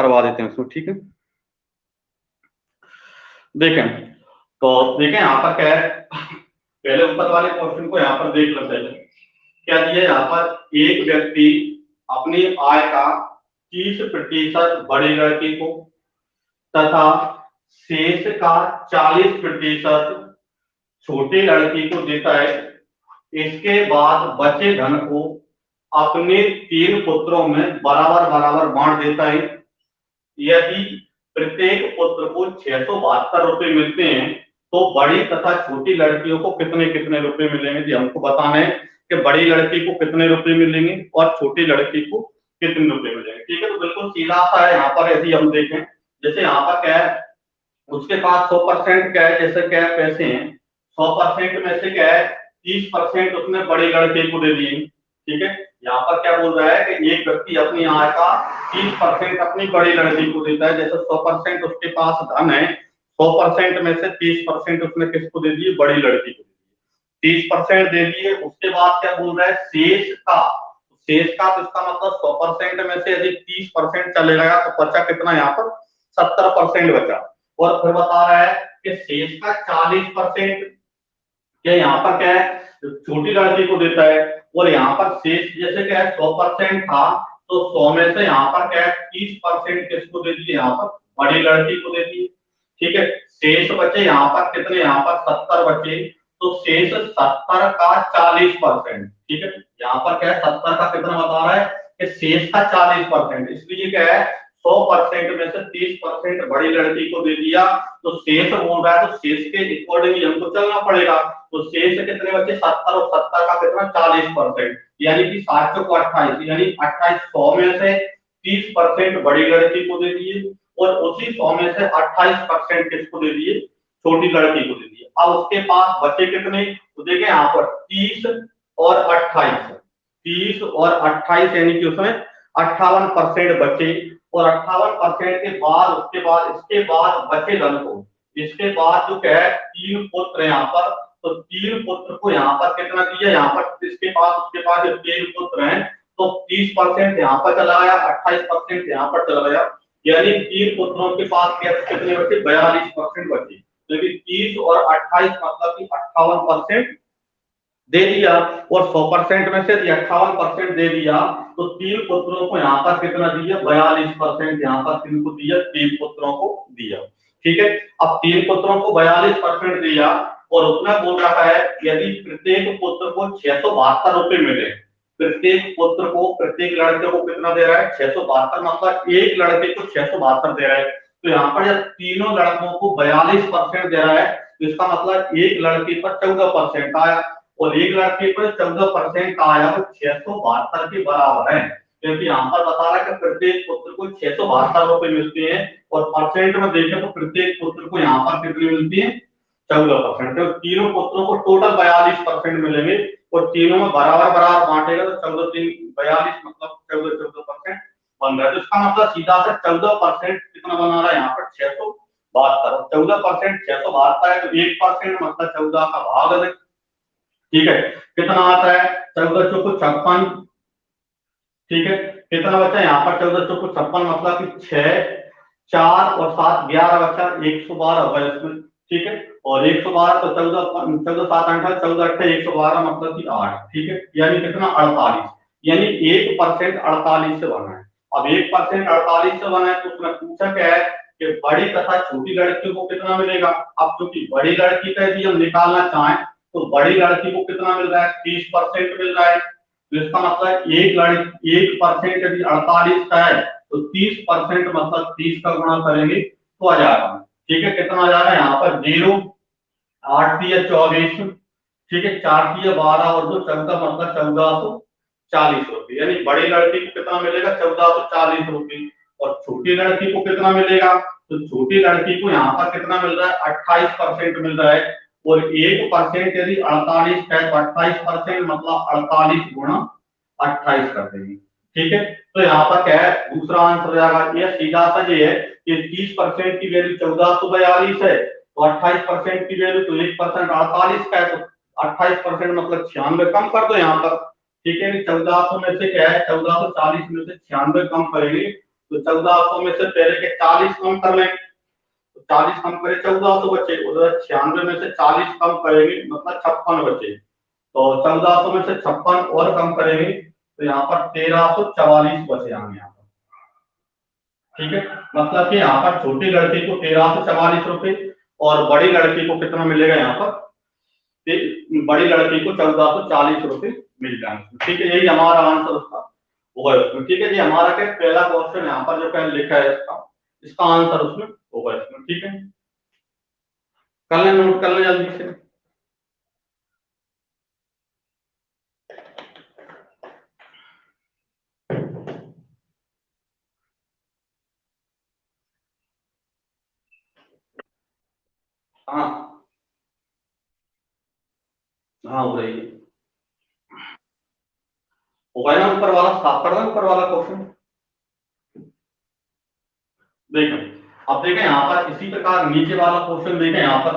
करवा देते हैं उसमें, ठीक है। देखें तो देखें यहाँ पर क्या है, पहले ऊपर वाले क्वेश्चन को यहाँ पर देख लेते हैं। क्या दिया यहाँ पर, एक व्यक्ति अपनी आय का 30% बड़ी लड़की को तथा शेष का 40% छोटी लड़की को देता है। इसके बाद बचे धन को अपने 3 पुत्रों में बराबर बराबर बांट देता है। यदि प्रत्येक पुत्र को 672 रुपए मिलते हैं तो बड़ी तथा छोटी लड़कियों को कितने कितने रुपए मिलेंगे जी, हमको बताना है कि बड़ी लड़की को कितने रुपए मिलेंगे और छोटी लड़की को कितने रुपए मिलेंगे, ठीक है। तो बिल्कुल सीधा सा है यहाँ पर। यदि हम देखें, जैसे यहाँ पर क्या है, उसके पास 100% क्या है, जैसे क्या है पैसे हैं, 100% में से क्या है 30% उसने बड़ी लड़के को दे दिए, ठीक है। यहाँ पर क्या बोल रहा है कि एक व्यक्ति अपनी आय का 30% अपनी बड़ी लड़की को देता है। जैसे 100% उसके पास धन है, 100% में से 30% उसने किसको दे दिए, बड़ी लड़की को दे दिए, 30% दे दिए। उसके बाद क्या बोल रहा है, शेष का, शेष का तो इसका मतलब 100% में से यदि 30% चले गया तो बचा कितना, यहाँ पर 70% बचा। और फिर बता रहा है कि शेष का 40% क्या यहाँ पर क्या है, छोटी लड़की को देता है। और यहाँ पर शेष जैसे क्या है 100% था तो 100 में से यहाँ पर क्या है 30% किसको दे दिए, यहाँ पर बड़ी लड़की को दे दिए, ठीक है। शेष बचे यहाँ पर कितने, यहाँ पर 70 बचे, तो शेष 70 का 40%, ठीक है। यहाँ पर क्या है 70 का कितना बता रहा है कि शेष का 40%, इसलिए क्या है 100% में से 30% बड़ी लड़की को दे दिया तो शेष बोल रहा है, तो शेष के अकॉर्डिंग हमको चलना पड़ेगा। तो शेष कितने बचे 70 और 70 का कितना 40%, यानी कि 7 को 28, यानी 28 100 में से 30% बड़ी लड़की को दे दिए और उसी 100 में से 28% किसको दे दिए, छोटी लड़की को दे दिए। अब उसके पास बचे कितने, तो देखें यहाँ पर 30 और 28, 30 और 28 यानी कि उसमें 58% बचे। और 58% के बाद उसके बाद इसके बाद बचे धन को, इसके बाद जो क्या है 3 पुत्र यहाँ पर, तो 3 पुत्र को यहाँ पर कितना दिया, यहाँ पर इसके पास उसके पास जो 3 पुत्र हैं तो 30% यहाँ पर चला गया, 28% यहाँ पर चला गया, यानी 3 पुत्रों के पास कितने बचे, 42% बचे। तो 30 और 28 मतलब कि 58% दे दिया। और 100% में से 58% दे दिया तो 3 पुत्रों को यहाँ पर कितना दिया, 42% यहाँ पर किनको दिया, 3 पुत्रों को दिया, ठीक है। अब 3 पुत्रों को 42% दिया और उसने बोल रखा है यदि प्रत्येक पुत्र को 672 रुपए मिले, प्रत्येक पुत्र को, प्रत्येक लड़के को कितना दे रहा है 672, मतलब एक लड़के को 672 दे रहा है। तो यहाँ पर जब तीनों लड़कों को 42% दे रहा है तो इसका मतलब एक लड़के पर 14% आया और एक लड़के पर 14% आया तो 672 के बराबर है, क्योंकि यहाँ पर बता रहा है कि प्रत्येक पुत्र को 672 रुपए मिलते हैं और परसेंट में देखें तो प्रत्येक पुत्र को यहाँ पर कितनी मिलती है, 14%। तो तीनों पुत्रों को टोटल 42% मिलेंगे और तीनों में बराबर बराबर बांटेगा तो 14 3 42 मतलब 14% बन रहा है। तो इसका मतलब सीधा से 14% कितना बना रहा है यहाँ पर 672, 14% 672 है तो 1% मतलब 14 का भाग है, ठीक है। कितना आता है 14 चौको 56, ठीक है। कितना बचा यहाँ पर 14 चौको 56 मतलब कि 6 4 और 7 11 बचा, 112 होगा इसमें, ठीक है। और 112 तो 14 14 7 8 14 8 112 मतलब कि 8, ठीक है। यानी कितना 48, यानी 1% 48 से बना है। अब 1% 48 से बना है तो उसने पूछा क्या है कि बड़ी तथा छोटी लड़कियों को कितना मिलेगा। अब क्योंकि बड़ी लड़की का यदि हम निकालना चाहें तो बड़ी लड़की को कितना मिल रहा है 30% मिल रहा है, तो इसका मतलब एक लड़की 1% यदि 48 का है तो 30% मतलब 30 का गुणा करेंगे तो आ जाएगा, ठीक है। कितना आ जा रहा है यहाँ पर 0 8 या 24, ठीक है, 4 की 12 और 2 14 मतलब 1440 रुपए, यानी बड़ी लड़की को कितना मिलेगा 1440 रुपए और छोटी लड़की को कितना मिलेगा, तो छोटी लड़की को यहाँ पर कितना मिल रहा है 28% मिल रहा है और 1% यदि 48 है तो 28% मतलब 48 गुणा 28 कर देंगे, ठीक है। तो यहाँ पर क्या है दूसरा आंसर हो जाएगा, ये सीधा सा ये है कि 30% की वैल्यू 1442 है तो 28% की वैल्यू तो 1% 48 का है तो 28% मतलब 96 कम कर दो यहाँ पर, ठीक है। 1400 में से क्या है 1440 में से 96 कम करेंगे तो 1400 में से पहले के 40 कम कर लें, तो 40 कम करे 1400 बचे, उधर 96 में से 40 कम करेंगे मतलब 56 बचे, तो 1400 में से 56 और कम करेंगे तो यहाँ पर 1344 बचे आएंगे यहाँ पर। ठीक है, मतलब कि यहाँ पर छोटी लड़की को 1344 रुपए और बड़ी लड़की को कितना मिलेगा यहाँ पर, बड़ी लड़की को 1440 रुपए मिल जाएंगे। ठीक है, यही हमारा आंसर उसका होगा उसमें। ठीक है जी, हमारा क्या पहला क्वेश्चन यहाँ पर जो क्या लिखा है इसका आंसर उसमें होगा इसमें। ठीक है, कर लें, नोट कर लें जल्दी से। हाँ हाँ, हो रही है, होगा ना ऊपर वाला, साफ कर दें ऊपर वाला क्वेश्चन। देखें, अब देखें यहाँ पर इसी प्रकार नीचे वाला क्वेश्चन देखें यहाँ पर,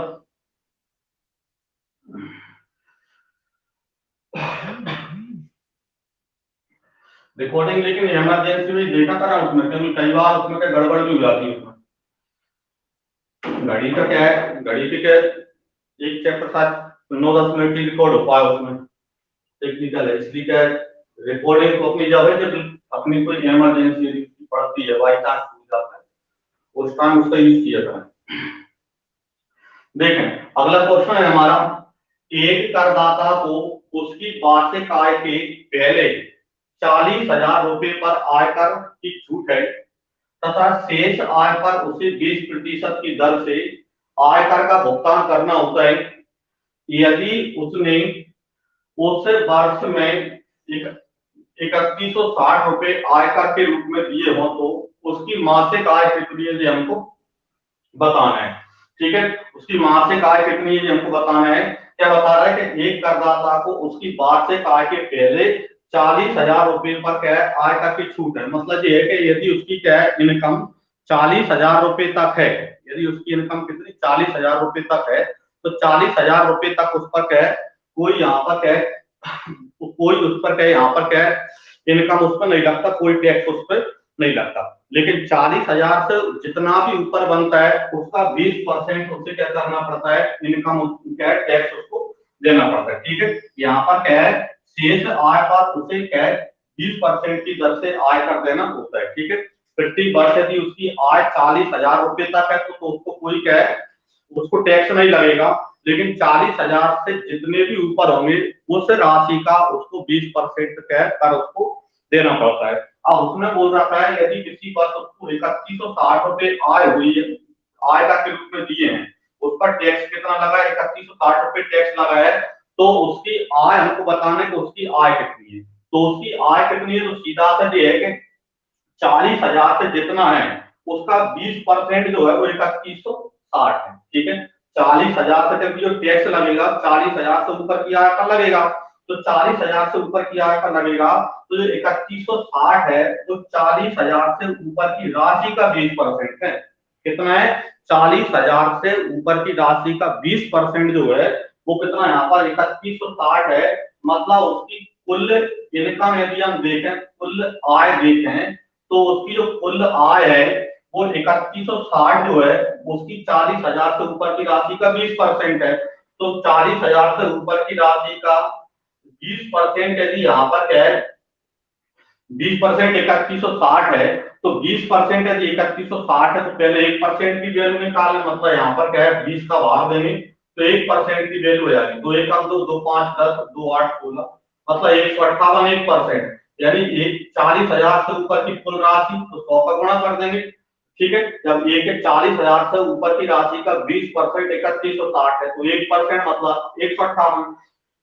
रिकॉर्डिंग लेकिन इमरजेंसी में देखा करा उसमें, क्योंकि कई बार उसमें क्या गड़बड़ भी हो जाती है उसमें। घड़ी का क्या है, घड़ी के क्या एक चैप्टर साथ 9-10 मिनट की रिकॉर्ड हो पाए उसमें, टेक्निकल है, इसलिए क्या रिकॉर्डिंग को अपनी जब है जब अपनी कोई इमरजेंसी पड़ती है, बाई चांस हो जाता है, उस टाइम उसका यूज किया करें। देखें अगला क्वेश्चन है हमारा, एक करदाता को उसकी वार्षिक आय के पहले 40,000 रुपए पर आयकर की छूट है तथा शेष आय पर उसे 20% की दर से आयकर का भुगतान करना होता है। यदि उसने उस वर्ष में 3160 रुपए आयकर के रूप में दिए हो तो उसकी मासिक आय कितनी है ये हमको बताना है। ठीक है, उसकी मासिक आय कितनी है ये हमको बताना है। क्या बता रहा है कि एक करदाता को उसकी वार्षिक आय के पहले 40,000 रुपए पर क्या है आयकर की छूट है। मतलब ये है कि यदि उसकी क्या है इनकम 40,000 रुपए तक है, यदि उसकी इनकम कितनी 40,000 रुपए तक है, तो 40,000 रुपए तक उस पर क्या है कोई यहाँ पर क्या है कोई उस पर क्या है यहाँ पर क्या है इनकम उस पर नहीं लगता, कोई टैक्स उस पर नहीं लगता। लेकिन 40,000 से जितना भी ऊपर बनता है उसका 20% उसे क्या करना पड़ता है, इनकम क्या है टैक्स उसको देना पड़ता है। ठीक है, यहाँ पर क्या है शेष आय पर उसे क्या है 20% की दर से आयकर देना होता है। ठीक है, प्रति वर्ष यदि उसकी आय 40,000 रुपए तक है तो उसको कोई क्या है उसको टैक्स नहीं लगेगा। लेकिन 40,000 से जितने भी ऊपर होंगे उस राशि का उसको 20% कर उसको देना पड़ता है। अब उसमें बोल रखा है यदि किसी वर्ष उसको 3160 रुपए आय हुई है, आयकर के रूप में दिए हैं, उस पर टैक्स कितना लगा है 3160 रुपए टैक्स लगा है, तो उसकी आय हमको बताने को उसकी आय कितनी है। तो उसकी आय कितनी है तो सीधा सा ये है कि 40,000 से जितना है उसका 20% जो है वो 3160 है। ठीक है, 40,000 से जब जो टैक्स लगेगा 40,000 से ऊपर की आय का लगेगा, तो 40,000 से ऊपर की आय का लगेगा तो जो 3160 है वो 40,000 से ऊपर की राशि का 20% है। कितना है 40,000 से ऊपर की राशि का 20% जो है वो कितना यहाँ पर 3160 है। मतलब उसकी कुल इनकम यदि हम देखें कुल आय देखें तो उसकी जो कुल आय है वो 3160 जो है उसकी 40,000 से ऊपर की राशि का 20% है। तो 40,000 से ऊपर की राशि का 20% यदि यहाँ पर क्या है 20% 3160 है, तो 20% यदि 3160 है तो पहले 1% की वैल्यू निकालें, मतलब यहाँ पर क्या है 20 का भाग देंगे तो 1% की वैल्यू हो जाएगी। 2 1 2 2 5 10 2 8 16 मतलब 158 1%, यानी 40,000 से ऊपर की कुल राशि तो 100 का गुणा कर देंगे। ठीक है, जब 40,000 से ऊपर की राशि का 20% 3160 है तो 1% मतलब 158।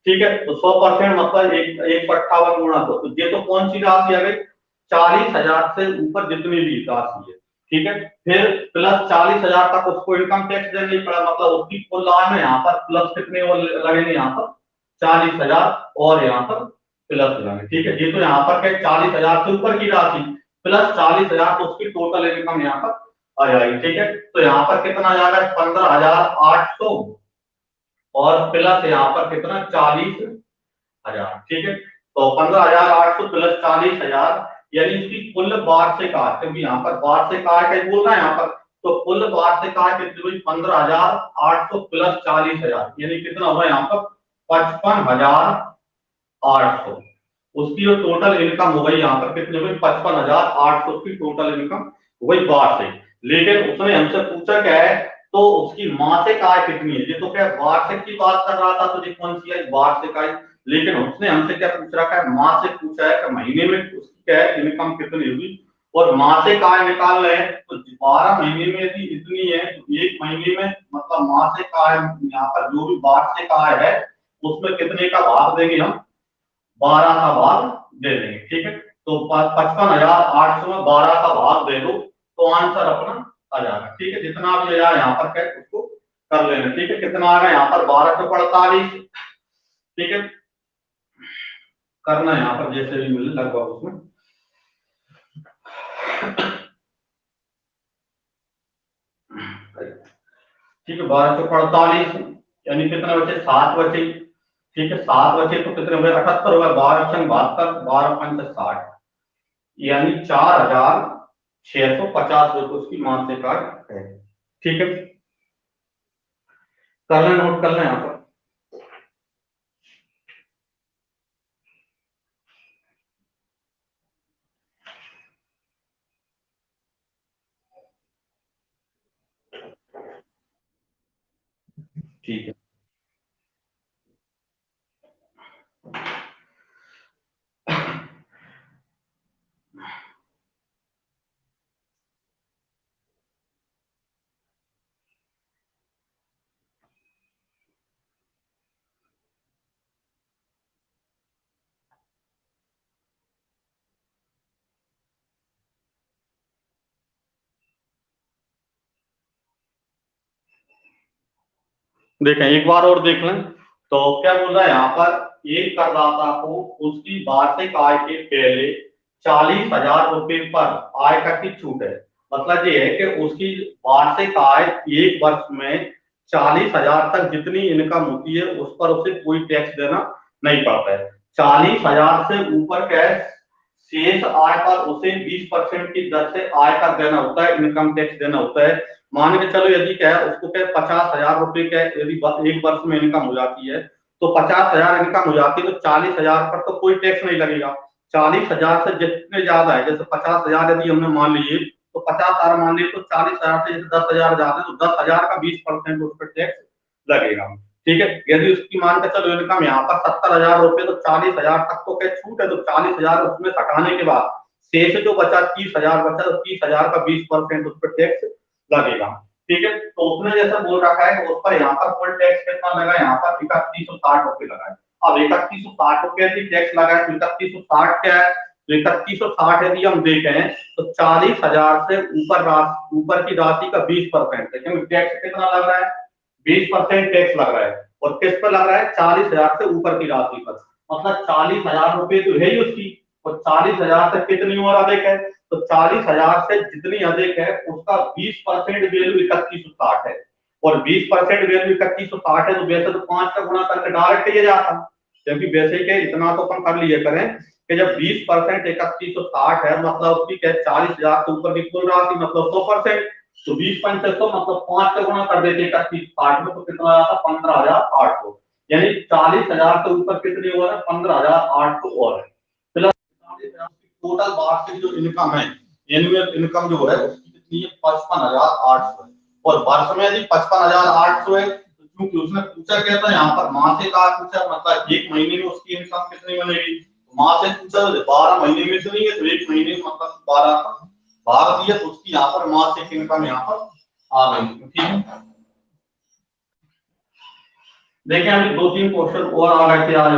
ठीक है, तो 100% मतलब 158 गुणा 100, तो ये तो कौन सी राशि आ गई 40,000 से ऊपर जितनी भी राशि है। ठीक है, फिर प्लस 40,000 तक उसको इनकम टैक्स देना ही पड़ा, मतलब उसकी कुल आय में यहाँ पर प्लस कितने और लगेंगे यहाँ पर 40,000 और यहाँ पर प्लस लगेंगे। ठीक है, ये तो यहाँ पर क्या 40,000 से ऊपर की राशि प्लस 40,000 तो उसकी टोटल इनकम यहाँ पर आ जाएगी। ठीक है, तो यहाँ पर कितना आ जाएगा 15,800 और प्लस यहाँ पर कितना 40,000। ठीक है, तो 15,800 प्लस 40,000 यानी इसकी कुल वार्षिक आय, क्योंकि यहाँ पर वार्षिक आय का बोल रहा है यहाँ पर, तो कुल वार्षिक आय कितनी हुई 15,800 प्लस 40,000, यानी कितना हुआ यहाँ पर 55,800। उसकी जो टोटल इनकम हो गई यहाँ पर कितनी हुई 55,800 की टोटल इनकम हो गई वार्षिक। लेकिन उसने हमसे पूछा क्या है, तो उसकी मासिक आय कितनी है। ये तो क्या वार्षिक की बात कर रहा था, तो ये कौन सी आई वार्षिक आय। लेकिन उसने हमसे क्या पूछ रखा है, मासिक पूछा है कि महीने में उसकी क्या है इनकम कितनी हुई, और मासिक आय निकाल रहे हैं। तो 12 महीने में यदि इतनी है तो एक महीने में मतलब मासिक आय यहाँ पर जो भी वार्षिक आय है उसमें कितने का भाग देंगे हम, 12 का भाग दे देंगे। ठीक है, तो 55,800 में 12 का भाग दे दो तो आंसर अपना आ जाएगा। ठीक है, जितना भी आया यहाँ पर क्या उसको कर लेना। ठीक है, कितना आ गया यहाँ पर 12 से 45। ठीक है, करना यहाँ पर जैसे भी मिले लगभग उसमें। ठीक है, 12 से 45 यानी कितना बचे 7 बचे। ठीक है, 7 बचे तो कितने हुए 78 हुए, 12 12 5 60, यानी 4,650 रुपये उसकी मासिक आय है। ठीक है, कर लें नोट कर लें यहाँ पर। ठीक है, देखें एक बार और देख लें। तो क्या बोल रहा है यहाँ पर, एक करदाता को उसकी वार्षिक आय के पहले 40,000 रुपए पर आयकर की छूट है। मतलब ये है कि उसकी वार्षिक आय एक वर्ष में 40,000 तक जितनी इनकम होती है उस पर उसे कोई टैक्स देना नहीं पड़ता है। 40,000 से ऊपर क्या है, शेष आय पर उसे 20% की दर से आयकर देना होता है, इनकम टैक्स देना होता है। मान के चलो यदि क्या है उसको क्या 50,000 रुपए क्या यदि एक वर्ष में इनकम हो जाती है, तो 50,000 इनकम हो जाती है तो 40,000 पर तो कोई टैक्स नहीं लगेगा। 40,000 से जितने ज्यादा है, जैसे 50,000 यदि हमने मान लीजिए, तो 50,000 मान लीजिए तो 40,000 से जैसे 10,000 ज्यादा है तो 10,000 का 20% उस पर टैक्स लगेगा। ठीक है, यदि उसकी मान के चलो इनकम यहाँ पर 70,000 रुपए, तो 40,000 तक तो क्या छूट है, तो 40,000 उसमें हटाने के बाद शेष जो बचा 30,000 बचा, तो 30,000 का 20% उस पर टैक्स लगेगा। ठीक है, तो उसने जैसे बोल रखा है उस पर यहाँ पर फुल टैक्स कितना लगा, यहाँ पर 3160 रुपए लगा है। अब 3160 रुपए यदि टैक्स लगा है तो 3160 क्या है, तो 3160 यदि हम देखें तो 40,000 से ऊपर की राशि का 20% है, क्योंकि टैक्स कितना लग रहा है 20% टैक्स लग रहा है। और किस पर लग रहा है 40,000 से ऊपर की राशि पर, मतलब 40,000 रुपए तो है ही उसकी, और 40,000 से कितनी और अधिक है, तो 40,000 से जितनी अधिक है उसका 20% वैल्यू 3160 है। और 20% वैल्यू 3160 है तो वैसे तो 5 का गुणा करके डायरेक्ट ये जाता, क्योंकि वैसे के इतना तो अपन कर लिए करें कि जब 20% 3160 है मतलब उसकी क्या 40,000 से ऊपर की कुल राशि मतलब 100%, तो 20 पंचे 100 मतलब 5 का गुणा कर देते 3160 में, तो कितना आता 15,800, यानी 40,000 से ऊपर कितनी और है 15,800 और है। टोटल वार्षिक जो इनकम है, एनुअल इनकम जो है उसकी कितनी है 55,800 है। और वर्ष में यदि 55,800 है तो क्योंकि उसने पूछा क्या था यहाँ पर मासिक आय पूछा, मतलब एक महीने में उसकी इनकम कितनी बनेगी, मासिक पूछा तो 12 महीने में से नहीं है तो एक महीने में मतलब 12 का भाग दिया तो उसकी यहाँ पर मासिक इनकम यहाँ पर आ गई। ठीक है, देखिए अभी 2-3 क्वेश्चन और आ रहे थे आज,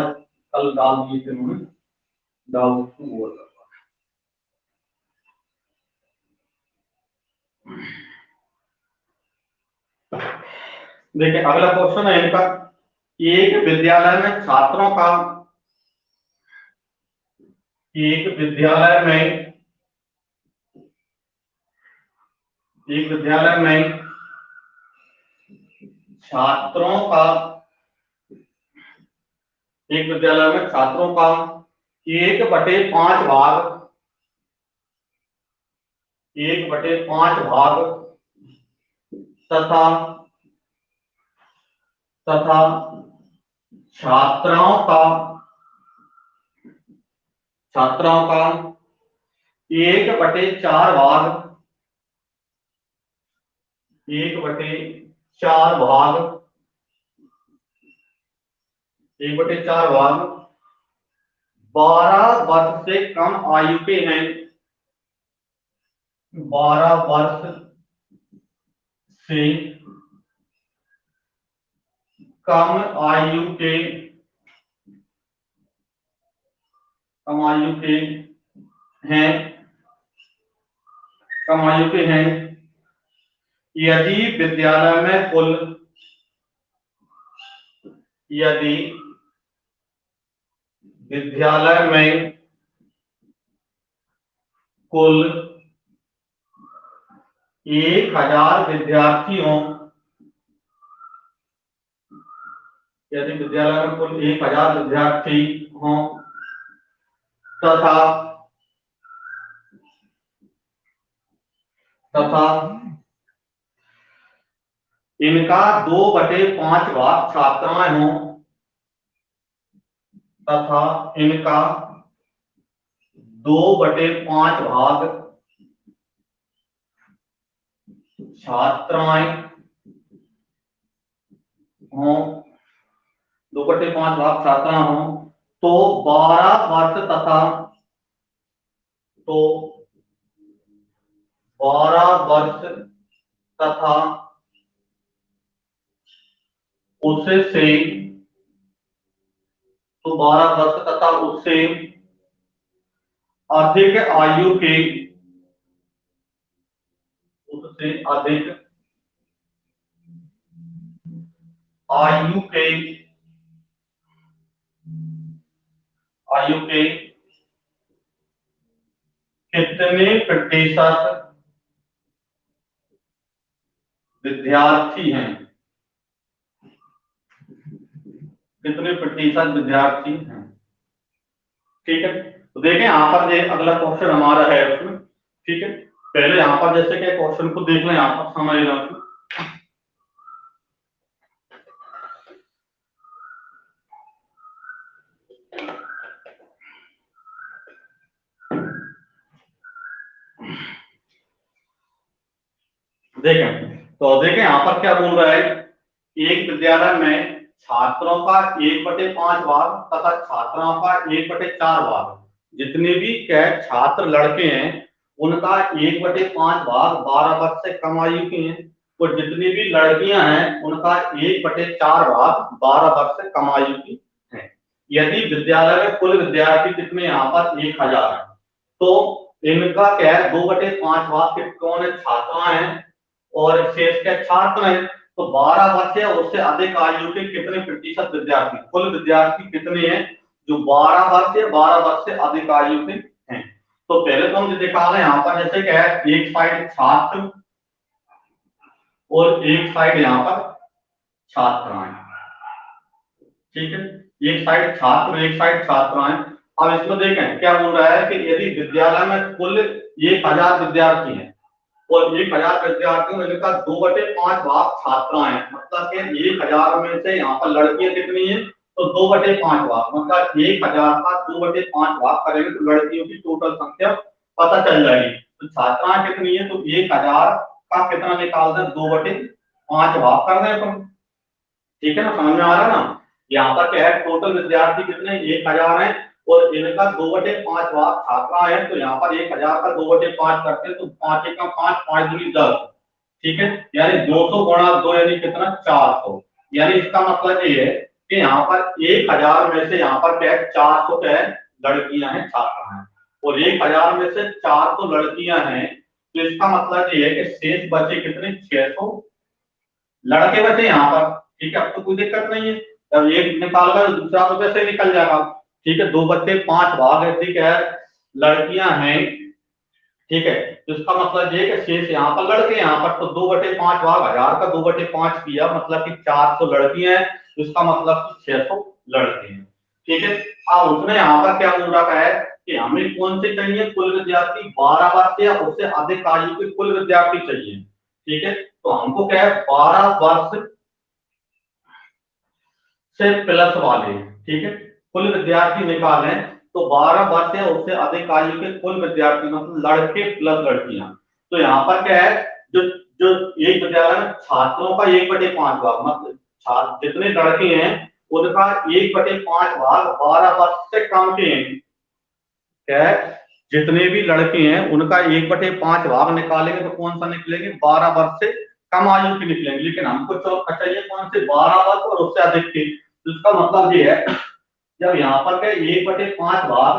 कल डाल दिए थे उन्होंने, डाल और देखिए अगला क्वेश्चन है इनका, एक विद्यालय में छात्रों का एक विद्यालय में एक विद्यालय में छात्रों का एक विद्यालय में छात्रों का 1/5 भाग 1/5 भाग तथा तथा छात्राओं का 1/4 भाग 1/4 भाग 1/4 भाग 12 वर्ष से कम आयु के हैं, 12 वर्ष से कम आयु के हैं, कम आयु के हैं, यदि विद्यालय में कुल यदि विद्यालय में कुल 1000 विद्यार्थी हों, यदि विद्यालय में कुल 1000 विद्यार्थी हों तथा तथा इनका 2/5 भाग छात्राएं हों तथा इनका 2/5 भाग छात्राएं हों, 2/5 भाग छात्राएं हों तो 12 वर्ष तथा 12 वर्ष तथा उससे 12 वर्ष तथा उससे अधिक आयु के उससे अधिक आयु के कितने प्रतिशत विद्यार्थी हैं, कितने प्रतिशत विद्यार्थी हैं। ठीक है, तो देखें यहाँ पर ये अगला क्वेश्चन हमारा है उसमें। ठीक है, पहले यहाँ पर जैसे कि क्वेश्चन को देख लें, यहाँ पर समझ लें। देखें यहाँ पर क्या बोल रहा है, एक विद्यालय में छात्रों का 1/5 भाग तथा छात्राओं का 1/4 भाग, जितने भी छात्र लड़के हैं उनका 1/5 भाग 12 वर्ष से कम आयु के हैं, और जितनी भी लड़कियां हैं उनका 1/4 भाग 12 वर्ष से कम आयु की हैं। यदि विद्यालय में कुल विद्यार्थी कितने यहाँ पर 1000 है, तो इनका क्या है 2/5 भाग कौन है, छात्राएं हैं, और शेष के छात्र हैं। तो 12 वर्ष या उससे अधिक आयु के कितने प्रतिशत विद्यार्थी, कुल विद्यार्थी कितने हैं जो 12 वर्ष या 12 वर्ष से अधिक आयु के हैं। तो पहले तो हम देखा है यहाँ पर जैसे क्या है, एक साइड छात्र और एक साइड यहाँ पर छात्राएं। ठीक है, एक साइड छात्र एक साइड छात्राएं। अब इसमें देखें क्या बोल रहा है कि यदि विद्यालय में कुल 1000 विद्यार्थी हैं और 1000 विद्यार्थियों में इनका 2/5 भाग छात्राएं हैं, मतलब कि 1000 में से यहाँ पर लड़कियां कितनी हैं, तो 2/5 भाग, मतलब 1000 का 2/5 भाग करेंगे तो लड़कियों की टोटल संख्या पता चल जाएगी। तो छात्राएं कितनी है, तो 1000 का कितना निकाल दें, 2/5 भाग कर दें अपन। ठीक है ना, समझ में आ रहा है ना। यहाँ पर क्या है, टोटल विद्यार्थी कितने 1000 हैं और इनका 2/5 भाग छात्रा है, तो यहाँ पर 1000 का 2/5 करते हैं तो 5 एकम 5, 5 दूनी 10। ठीक है, यानी 200 गुणा 2 यानी कितना 400। यानी इसका मतलब ये है कि यहाँ पर 1000 में से यहाँ पर क्या है 400 क्या है लड़कियां हैं, छात्रा हैं, और 1000 में से 400 लड़कियां हैं, तो इसका मतलब ये है कि शेष बचे कितने 600 लड़के बचे यहाँ पर। ठीक है, अब तो कोई दिक्कत नहीं है, जब एक निकाल कर दूसरा तो वैसे निकल जाएगा। ठीक है, 2/5 भाग है, ठीक है, लड़कियां हैं। ठीक है, तो इसका मतलब ये कि शेष यहाँ पर लड़के, यहाँ पर तो 2/5 भाग 1000 का 2/5 किया, मतलब कि 400 लड़कियां हैं, तो इसका मतलब कि 600 लड़के हैं। ठीक है, अब उसने यहाँ पर क्या बोल रखा है कि हमें कौन से चाहिए, कुल विद्यार्थी 12 वर्ष या उससे अधिक आयु के कुल विद्यार्थी चाहिए। ठीक है, तो हमको क्या है, 12 वर्ष से प्लस वाले, ठीक है, कुल विद्यार्थी निकालें तो 12 वर्ष या उससे अधिक आयु के कुल विद्यार्थी मतलब लड़के प्लस लड़कियां। तो यहाँ पर क्या है, जो जो एक विद्यालय में छात्रों का 1/5 भाग, मतलब छात्र जितने लड़के हैं उनका 1/5 भाग 12 वर्ष से कम के हैं। क्या है, जितने भी लड़के हैं उनका 1/5 भाग निकालेंगे तो कौन सा निकलेंगे, 12 वर्ष से कम आयु के निकलेंगे। लेकिन हमको चाहिए कौन से, 12 वर्ष और उससे अधिक के। तो इसका मतलब ये है, जब यहाँ पर क्या 1/5 भाग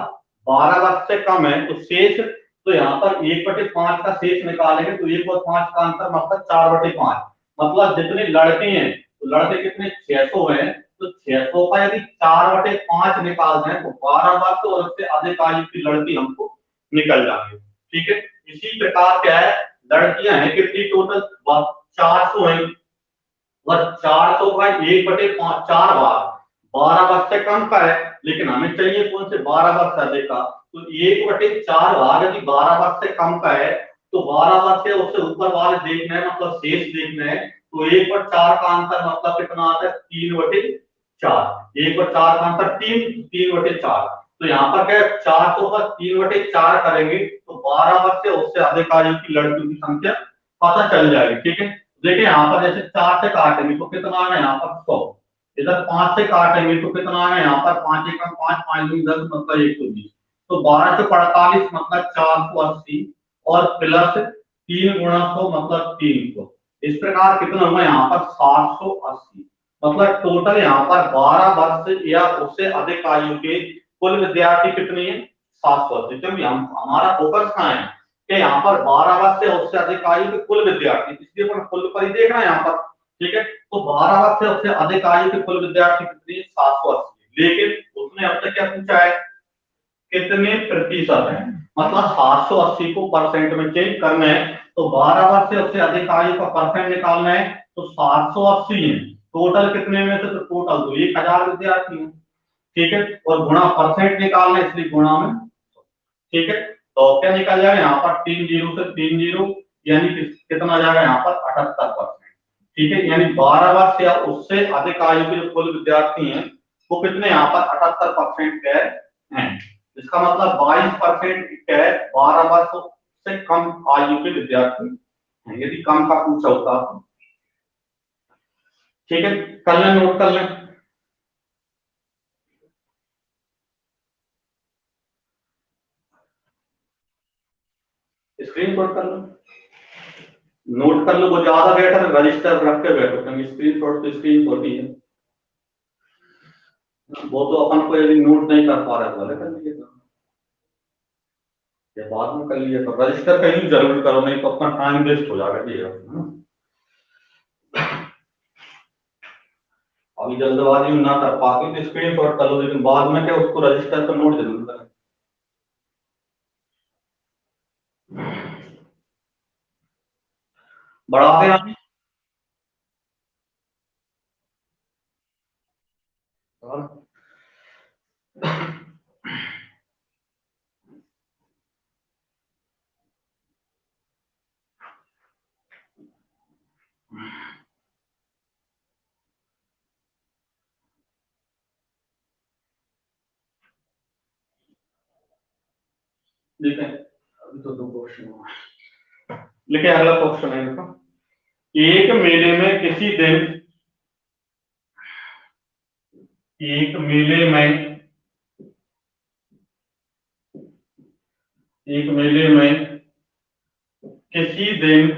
12 वर्ष से कम है तो शेष, तो यहाँ पर 1/5 का शेष निकालेंगे तो 1/5 का अंतर मतलब 4/5। मतलब जितने लड़के हैं तो लड़के कितने, 600 हैं, तो 600 का यदि 4/5 निकाल दें तो 12 वर्ष और उससे अधिक आयु की लड़की हमको निकल जाएंगे। ठीक है, इसी प्रकार क्या है, लड़कियां हैं कितनी टोटल, 400 है, और 400 का 1/5 4 भाग 12 वर्ष से कम का है, लेकिन हमें चाहिए कौन से, 12 वर्ष से अधिक का। तो 1/4 भाग यदि 12 वर्ष से कम का है तो 12 वर्ष से उससे ऊपर वाले देखना है, मतलब शेष देखना है। तो 1/4 का अंतर मतलब कितना आता है, 3/4। 1/4 का अंतर 3/4। तो यहाँ पर क्या है, 400 का 3/4 करेंगे तो 12 वर्ष से उससे अधिक आयु की लड़कियों की संख्या पता चल जाएगी। ठीक है, देखिए यहाँ पर जैसे 4 से काटेंगे तो कितना आएगा, यहाँ पर 100। इधर 5 से काटेंगे तो कितना आएगा, यहाँ पर 5 एकम 5 5 दूनी 10 मतलब 120। तो 12 से 45 मतलब 480 और प्लस 3 गुणा 100 मतलब 300। इस प्रकार कितना होगा, यहाँ पर 780। मतलब टोटल यहाँ पर 12 वर्ष या उससे अधिक आयु के कुल विद्यार्थी कितने हैं, 780। क्योंकि हम हमारा फोकस कहाँ है कि यहाँ पर 12 वर्ष से उससे अधिक आयु के कुल विद्यार्थी, इसलिए अपन कुल पर ही देखना है यहाँ पर। ठीक है, तो 12 वर्ष से उससे अधिक आयु के कुल विद्यार्थी कितने, 780। लेकिन उसने अब तक क्या पूछा है, कितने प्रतिशत है, मतलब 780 को परसेंट में चेंज करना है। तो 12 वर्ष से उससे अधिक आयु का परसेंट निकालना है, तो 780 है टोटल कितने में से, तो टोटल तो 1000 विद्यार्थी है। ठीक है, और गुणा परसेंट निकालना है इसलिए गुणा में। ठीक है, तो क्या निकल जाएगा, यहाँ पर 3 जीरो से 3 जीरो, यानी कितना आ जाएगा यहाँ पर 78%। ठीक है, यानी 12 वर्ष या उससे अधिक आयु के जो कुल विद्यार्थी हैं वो कितने, यहाँ पर 78% क्या है। इसका मतलब 22% क्या है, 12 वर्ष से कम आयु के विद्यार्थी हैं, यदि कम का पूछा होता तो। ठीक है, कर लें, नोट कर लें। स्क्रीन शॉट कर लो, नोट कर लो, वो ज्यादा बेटर, रजिस्टर रख के बैठो, क्योंकि स्क्रीन शॉट तो स्क्रीन शॉट ही है। वो तो अपन को यदि नोट नहीं कर पा रहे तो कर लीजिएगा, या बाद में कर लीजिए, तो रजिस्टर कहीं जरूर करो, नहीं तो अपना टाइम वेस्ट हो जाएगा जी। अभी जल्दबाजी में ना कर पाते तो स्क्रीन शॉट कर लो, लेकिन बाद में क्या उसको रजिस्टर पर नोट जरूर करें। बढ़ाते हैं और देखें, अभी तो 2 क्वेश्चन हुआ। लिखे अगला क्वेश्चन है देखो, एक मेले में किसी दिन, एक मेले में, एक मेले में किसी दिन,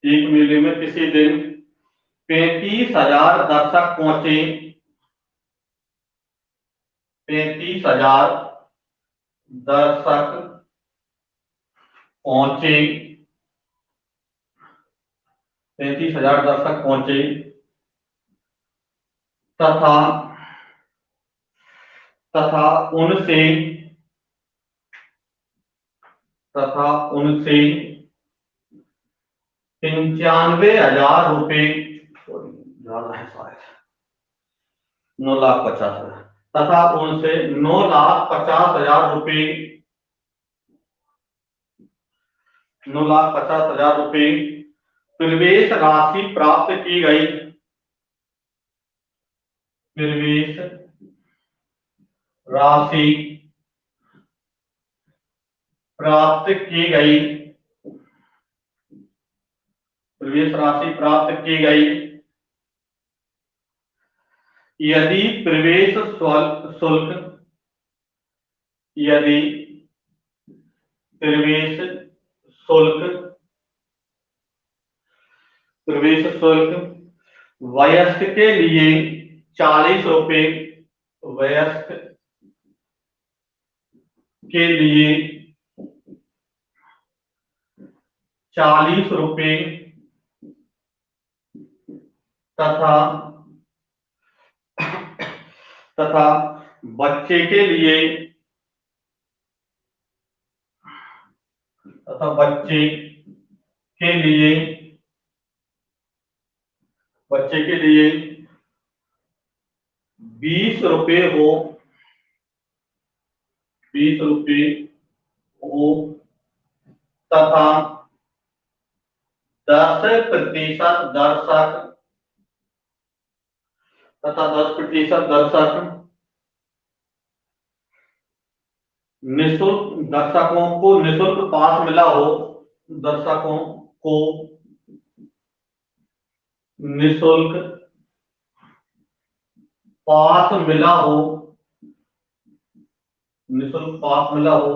एक मेले में किसी दिन 35,000 दर्शक पहुंचे, 35,000 दर्शक पहुंचे, 35,000 दर्शक पहुंचे तथा तथा उनसे तथा उनसे 95,000 रुपए, ज्यादा है शायद, 9,50,000, तथा उनसे 9,50,000 रुपये 9,50,000 रुपये प्रवेश राशि प्राप्त की गई। प्रवेश राशि प्राप्त की गई। प्रवेश राशि प्राप्त की गई यदि प्रवेश शुल्क यदि प्रवेश शुल्क प्रवेश शुल्क वयस्क के लिए 40 रुपये वयस्क के लिए 40 रुपये तथा तथा बच्चे के लिए तथा बच्चे के लिए 20 रुपये हो 20 रुपये हो तथा 10% दर्शक निःशुल्क दर्शकों को निःशुल्क पास मिला हो दर्शकों को निःशुल्क पास मिला हो निःशुल्क पास मिला हो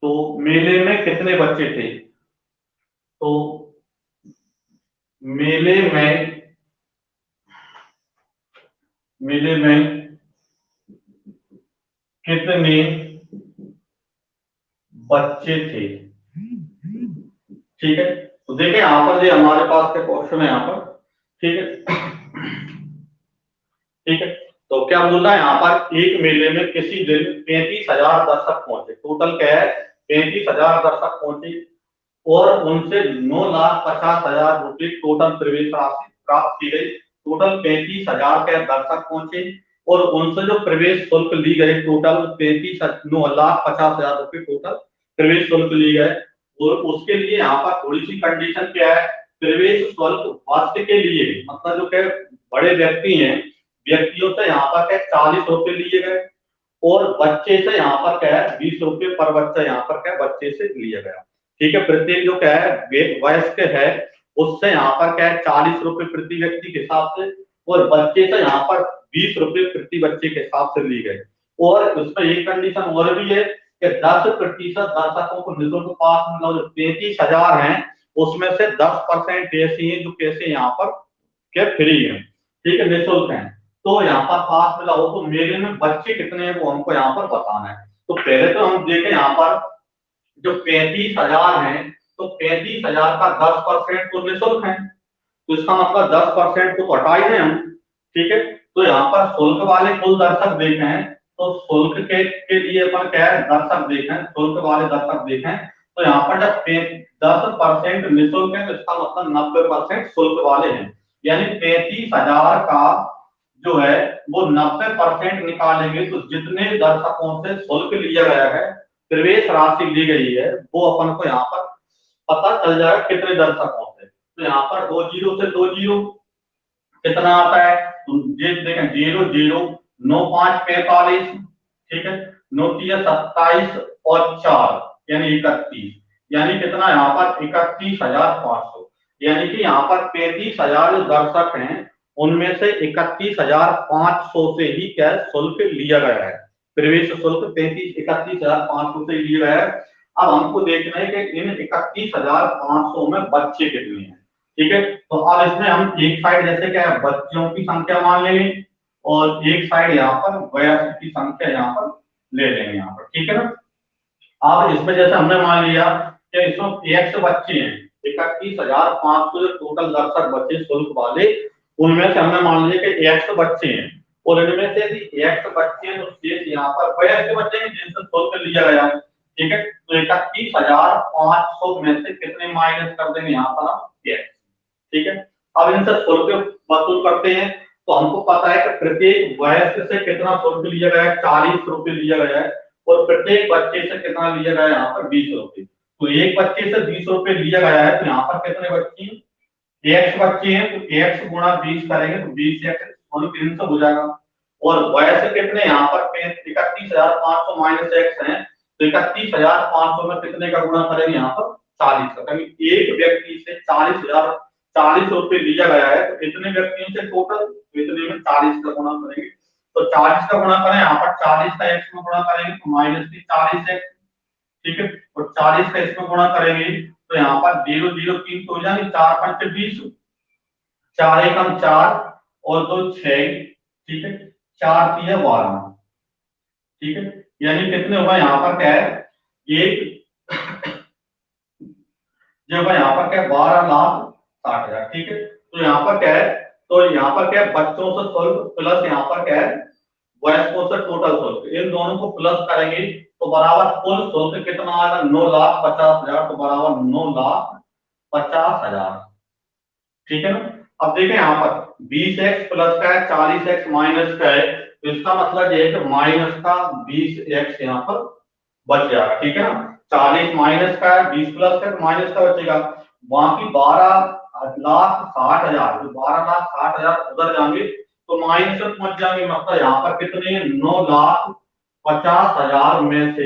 तो मेले में कितने बच्चे थे। तो मेले में कितने बच्चे थे। ठीक है, तो देखें यहां पर जो हमारे पास के क्वेश्चन है यहाँ पर। ठीक है, ठीक है, तो क्या बोल रहा है यहाँ पर, एक मेले में किसी दिन 35,000 दर्शक पहुंचे। टोटल क्या है, 35,000 दर्शक पहुंचे और उनसे 9,50,000 रुपये टोटल प्रवेश राशि प्राप्त की गई। टोटल 35,000 के दर्शक पहुंचे और उनसे जो प्रवेश शुल्क ली गई टोटल 9,50,000 रुपये टोटल प्रवेश शुल्क ली गए। और उसके लिए यहाँ पर थोड़ी सी कंडीशन क्या है, प्रवेश शुल्क वयस्क के लिए मतलब जो क्या बड़े व्यक्ति हैं व्यक्तियों से यहाँ पर क्या 40 रुपये लिए गए और बच्चे से यहाँ पर क्या है 20 रुपये पर बच्चा यहाँ पर क्या बच्चे से लिया गया। ठीक है, प्रत्येक जो क्या है वयस्क है उससे यहाँ पर क्या है 40 रुपये प्रति व्यक्ति के हिसाब से और बच्चे से यहाँ पर 20 रुपये प्रति बच्चे के हिसाब से ली गए। और उसमें एक कंडीशन और भी है कि 10% दर्शकों को निःशुल्क पास मतलब जो 33,000 है उसमें से 10% ऐसी है जो कैसे यहाँ पर क्या फ्री है। ठीक है, निःशुल्क है। तो यहाँ पर पास मिला हो तो मेले में बच्चे कितने हैं वो हमको यहाँ पर बताना है। तो पहले तो हम देखें यहाँ पर जो 35,000 है तो 35,000 का 10% तो निःशुल्क है, तो इसका मतलब 10% को तो हटा ही दें हम। ठीक है, तो यहाँ पर शुल्क वाले कुल दर्शक देखे हैं तो शुल्क के लिए अपन क्या है दर्शक देखें शुल्क वाले दर्शक देखें तो यहाँ पर जब 10% निःशुल्क है तो इसका मतलब 90% शुल्क वाले हैं। यानी 35,000 का जो है वो 90% निकालेंगे तो जितने दर्शकों से शुल्क लिया गया है प्रवेश राशि ली गई है वो अपन को यहाँ पर पता चल जाएगा कितने दर्शकों से। तो यहाँ पर 2 जीरो से 2 जीरो कितना आता है, तो ये देखें 0 0 9 5 45। ठीक है, 9 3 27 और 4 यानी 31 यानी कितना यहाँ पर 31,500। यानी कि यहाँ पर 35,000 जो दर्शक हैं उनमें से 31,500 से ही क्या शुल्क लिया गया है। प्रवेश शुल्क 31,500 से लिया गया है। अब हमको देखना है कि इन 31,500 में बच्चे कितने हैं। ठीक है, तो अब इसमें हम एक साइड जैसे क्या है बच्चों की संख्या मान लेंगे और एक साइड यहाँ पर वयस्क की संख्या यहाँ पर ले लेंगे यहाँ पर। ठीक है ना, अब इसमें जैसे हमने मान लिया कि इसमें एक्स बच्चे हैं 31,500 जो टोटल दर्शक बच्चे शुल्क वाले उनमें से हमने मान लिया कि एक्स बच्चे हैं और इनमें से यदि एक्स बच्चे हैं तो शेष यहाँ पर वयस्क बच्चे हैं जिनसे शुल्क लिया गया। ठीक है, तो 31,500 में से कितने माइनस कर देंगे यहाँ पर हम एक्स। ठीक है, अब इनसे शुल्क वसूल करते हैं तो हमको पता है कि प्रत्येक वयस्क से कितना शुल्क लिया गया है, 40 रुपए लिया गया है, और प्रत्येक बच्चे से कितना लिया गया है, यहाँ पर 20 रुपए। तो एक बच्चे से 20 रुपए लिया गया है, तो यहाँ पर कितने बच्चे हैं, एक्स बच्चे हैं, तो एक्स गुणा 20 करेंगे तो 20 एक्स कैंसिल हो जाएगा। और वयस्क कितने यहाँ पर 31,500 माइनस एक्स है, तो 31,500 में कितने का गुणा करेंगे, यहाँ पर 40 का। एक व्यक्ति से 40 रुपए लिया गया है, तो कितने व्यक्तियों से टोटल, तो इतने में 40 का गुणा करेंगे। तो 40 का गुणा करें, यहाँ पर 40 का एक्स में गुणा करेंगे तो माइनस की 40 एक्स, ठीक है। और 40 का इसमें गुणा करेंगे तो यहाँ पर 0 0 3 तो हो जाएंगे, 4 5 20, 4 एकम 4 और 2 6, ठीक है, 4 3 12, ठीक है। यानी कितने होगा यहाँ पर क्या है, एक जो होगा यहाँ पर क्या है, 12,60,000, ठीक है। तो यहाँ पर क्या है, तो यहाँ पर क्या है, बच्चों से शुल्क प्लस यहाँ पर क्या है, वयस्कों से टोटल शुल्क, इन दोनों को प्लस करेंगे तो बराबर कुल शुल्क कितना आएगा, 9,50,000, तो बराबर 9,50,000, ठीक है ना। अब देखें यहाँ पर 20 एक्स प्लस का है, 40 एक्स माइनस का है, तो इसका मतलब ये है कि माइनस का 20 एक्स यहाँ पर बच जाएगा, ठीक है ना। 40 माइनस का है, 20 प्लस का, तो माइनस का बचेगा। बाकी 12,60,000, तो 12,60,000 उधर जाएंगे तो माइनस में पहुंच जाएंगे, मतलब यहाँ पर कितने, 9,50,000 में से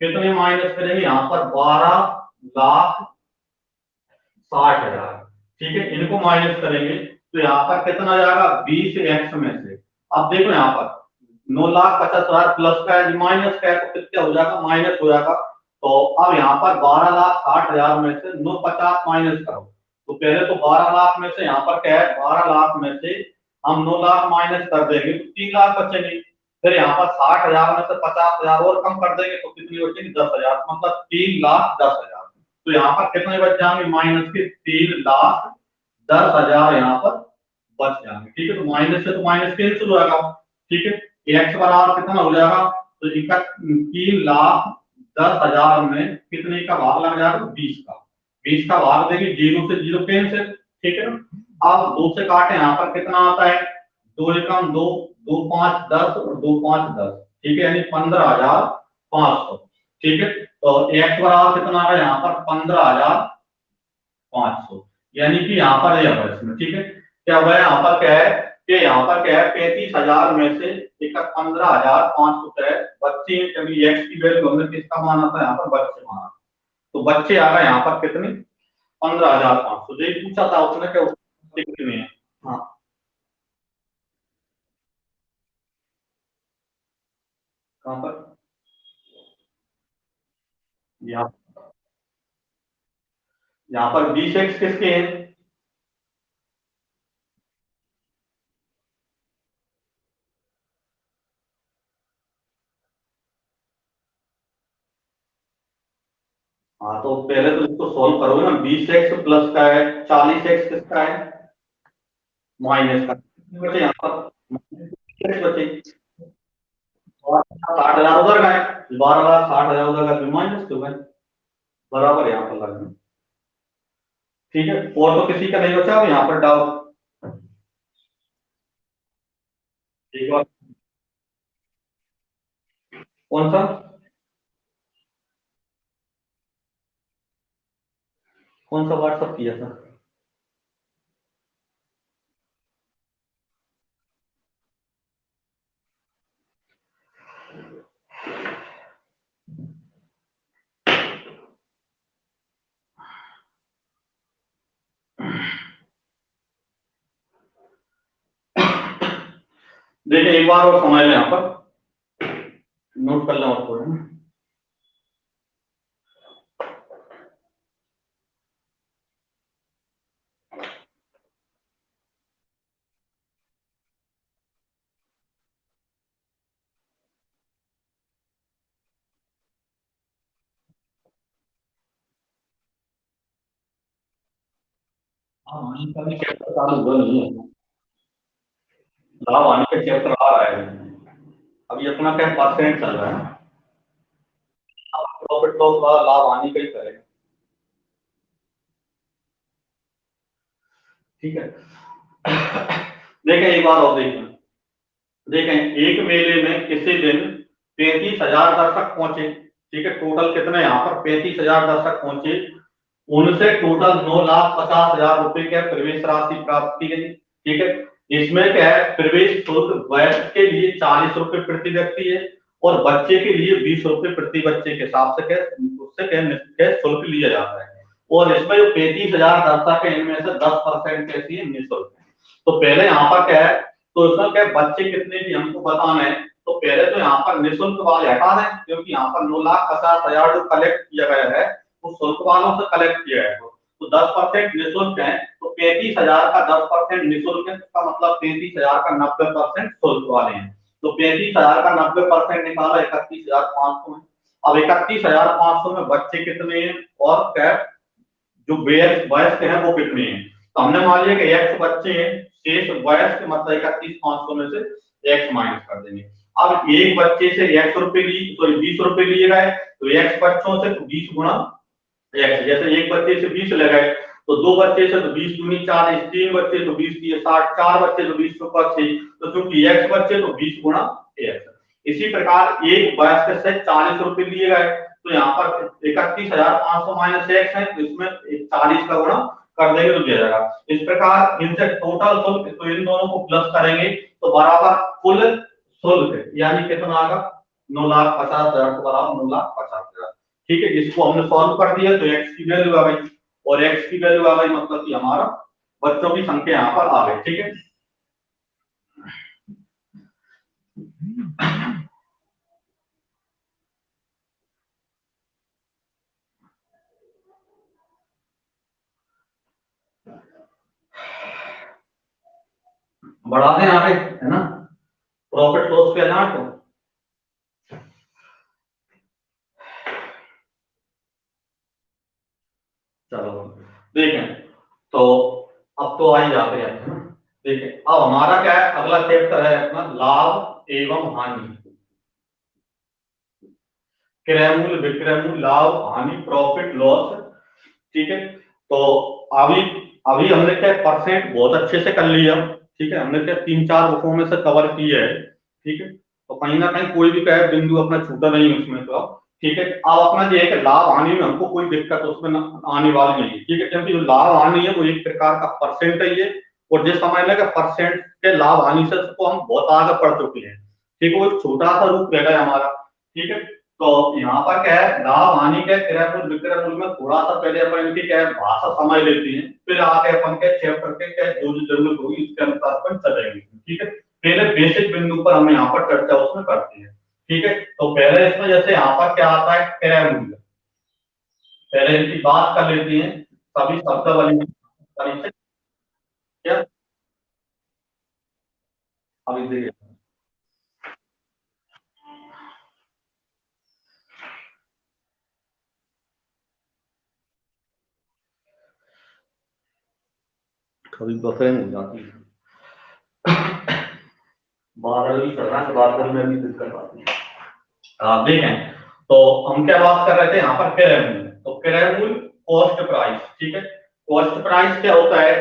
कितने माइनस करेंगे, यहाँ पर 12,60,000, ठीक है। इनको माइनस करेंगे तो यहाँ पर कितना जाएगा, 20 एक्स में से। अब देखो यहाँ पर 9,50,000 प्लस का है, माइनस का है, तो कितना हो जाएगा, माइनस हो जाएगा। तो अब यहाँ पर 12,60,000 में से 950 माइनस करो, तो पहले तो 12 लाख में से यहाँ पर क्या है, 12 लाख में से हम 9 लाख माइनस कर देंगे तो 3 लाख बचेंगे। फिर यहाँ पर 60,000 में से 50,000 और कम कर देंगे तो कितनी बचेगी, 10,000, मतलब 3,10,000। तो यहाँ पर कितने बच जाएंगे, माइनस के 3,10,000 यहाँ पर बच जाएंगे, ठीक है। तो माइनस से तो माइनस कैंसिल हो जाएगा, ठीक है। एक्स बराबर कितना हो जाएगा, तो 3,10,000 में कितने का भाग लग जाएगा, 20 का, 20 का भाग देंगे, 0 से 0 कैंसिल, ठीक है ना। अब 2 से काटे, यहाँ पर कितना आता है, 2 एकम 2, 2 5 10 और 2 5 10, ठीक है, यानी 15,500, ठीक है। तो एक्स बराबर कितना आ रहा है यहाँ पर, 15,500, यानी कि यहाँ पर यह है इसमें, ठीक है। क्या हुआ यहाँ पर, क्या है कि यहाँ पर क्या है, 35,000 में से एक 15,500 है बच्चे, कभी एक्स की वैल्यू हमने किसका माना था, यहाँ पर बच्चे माना, तो बच्चे आ गए यहाँ पर कितने, 15,500। जो पूछा था उसने क्या, कितने हैं, हाँ, कहाँ पर, यहाँ यहाँ पर 20 एक्स किसके हैं, हाँ, तो पहले तो इसको सॉल्व करोगे ना, 20 एक्स प्लस का है, 40 एक्स किसका है, माइनस का, कितने बचे यहाँ पर, 20 बचे, 60,000 उधर गए, 12,60,000 उधर गए, माइनस क्यों गए, बराबर यहाँ पर लग गए, ठीक है। और तो किसी का नहीं बचा, अब यहाँ पर डाउट, ठीक है। कौन सा, कौन सा व्हाट्सअप किया था, देखिए एक बार और समझ लें, यहाँ पर नोट कर लें उसको, है ना। हाँ, इनका भी चैप्टर चालू हुआ नहीं है, लाभ हानि का चैप्टर आ रहा है, अभी अपना क्या परसेंट चल रहा है, प्रॉफिट लॉस वाला लाभ हानि का ही करेगा, ठीक है। देखें एक बार और देखें एक मेले में किसी दिन 33,000 दर्शक पहुंचे, ठीक है, टोटल कितने यहाँ पर 35,000 दर्शक पहुंचे, उनसे टोटल 9,50,000 रुपए के प्रवेश राशि प्राप्त की गई, ठीक है। इसमें क्या है, प्रवेश शुल्क वयस्क के लिए 40 रुपए प्रति व्यक्ति है और बच्चे के लिए 20 रुपए प्रति बच्चे के हिसाब से उससे क्या शुल्क लिया जाता है। और इसमें जो 35,000 दर्शक है इनमें से 10% कैसी है, निःशुल्क है। तो पहले यहाँ पर क्या है, तो इसमें क्या बच्चे कितने भी हमको बताना है, तो पहले तो यहाँ पर निःशुल्क वाले हटा दें, क्योंकि यहाँ पर 9,50,000 जो कलेक्ट किया गया है वो शुल्क वालों से कलेक्ट किया है, तो 10% निःशुल्क है, तो 35,000 का 10% निःशुल्क है, इसका मतलब 33,000 का 90% शुल्क वाले हैं। तो 35,000 का 90% निकाला 31,500 में। अब 31,500 में बच्चे कितने हैं और क्या जो वयस्क हैं वो कितने हैं, तो हमने मान लिया कि एक्स बच्चे हैं, शेष वयस्क मतलब 31,500 में से एक्स माइनस कर देंगे। अब एक बच्चे से एक्स रुपए लिए, सॉरी 20 रुपए लिए गए, तो एक्स बच्चों से 20 गुणा एक्स, जैसे एक बच्चे से 20 ले गए तो दो बच्चे से तो 20 दूनी 40, तीन बच्चे तो 20 दिए 60, चार बच्चे तो 20 ऊपर 6, तो चूंकि एक्स बच्चे तो 20 गुणा एक्स। इसी प्रकार एक वयस्क से 40 रुपए लिए गए, तो यहाँ पर 31,500 माइनस एक्स है, तो इसमें 40 का गुणा कर देंगे तो दिया जाएगा। इस प्रकार इनसे टोटल शुल्क, तो इन दोनों को प्लस करेंगे तो बराबर कुल शुल्क यानी कितना आएगा, 9,50,000 को बराबर 9,50,000, ठीक है। इसको हमने सॉल्व कर दिया तो एक्स की वैल्यू आ गई, और एक्स की वैल्यू आ गई मतलब कि हमारा बच्चों की संख्या यहाँ पर आ गई, ठीक है। बढ़ा दें आगे, है ना, प्रॉफिट लॉस के अकाउंट को। चलो देखें, तो अब तो आ ही जाते हैं, है ना। देखें अब हमारा क्या है, अगला चैप्टर है अपना लाभ एवं हानि, क्रय मूल्य विक्रय मूल्य लाभ हानि प्रॉफिट लॉस, ठीक है। तो अभी अभी हमने क्या परसेंट बहुत अच्छे से कर लिया, ठीक है, हमने क्या 3-4 बुकों में से कवर किया है, ठीक है। तो कहीं ना कहीं कोई भी कहे बिंदु अपना छूटा नहीं उसमें, तो ठीक है। अब अपना जो है कि लाभ हानि में हमको कोई दिक्कत उसमें आने वाली नहीं है, ठीक है, क्योंकि जो लाभ हानि है वो एक प्रकार का परसेंटेज है, और जिस समय में परसेंट के लाभ हानि से तो हम बहुत आगे बढ़ चुके हैं, ठीक है, वो एक छोटा सा रूप रह गया हमारा, ठीक है। तो यहाँ पर क्या है, लाभ हानि के क्रय मूल्य विक्रय मूल्य में थोड़ा सा पहले अपन इनकी क्या है भाषा समझ लेते हैं, फिर आगे अपन के चैप्टर के क्या जो जो जरूरत होगी उसके अनुसार अपन चलेंगे, ठीक है। पहले बेसिक बिंदु पर हम यहाँ पर चर्चा उसमें करते हैं, ठीक है। तो पहले इसमें जैसे यहाँ पर क्या आता है क्रय मूल्य, पहले इनकी बात कर लेते हैं, सभी शब्दावली क्या अभी देखिए, कभी बफरिंग हो जाती है, बादल भी चल रहा है, बादल में भी दिक्कत आती है। आप देखें, तो हम क्या बात कर रहे थे यहाँ पर क्रय मूल्य, तो क्रय मूल्य कॉस्ट प्राइस, ठीक है। कॉस्ट प्राइस क्या होता है,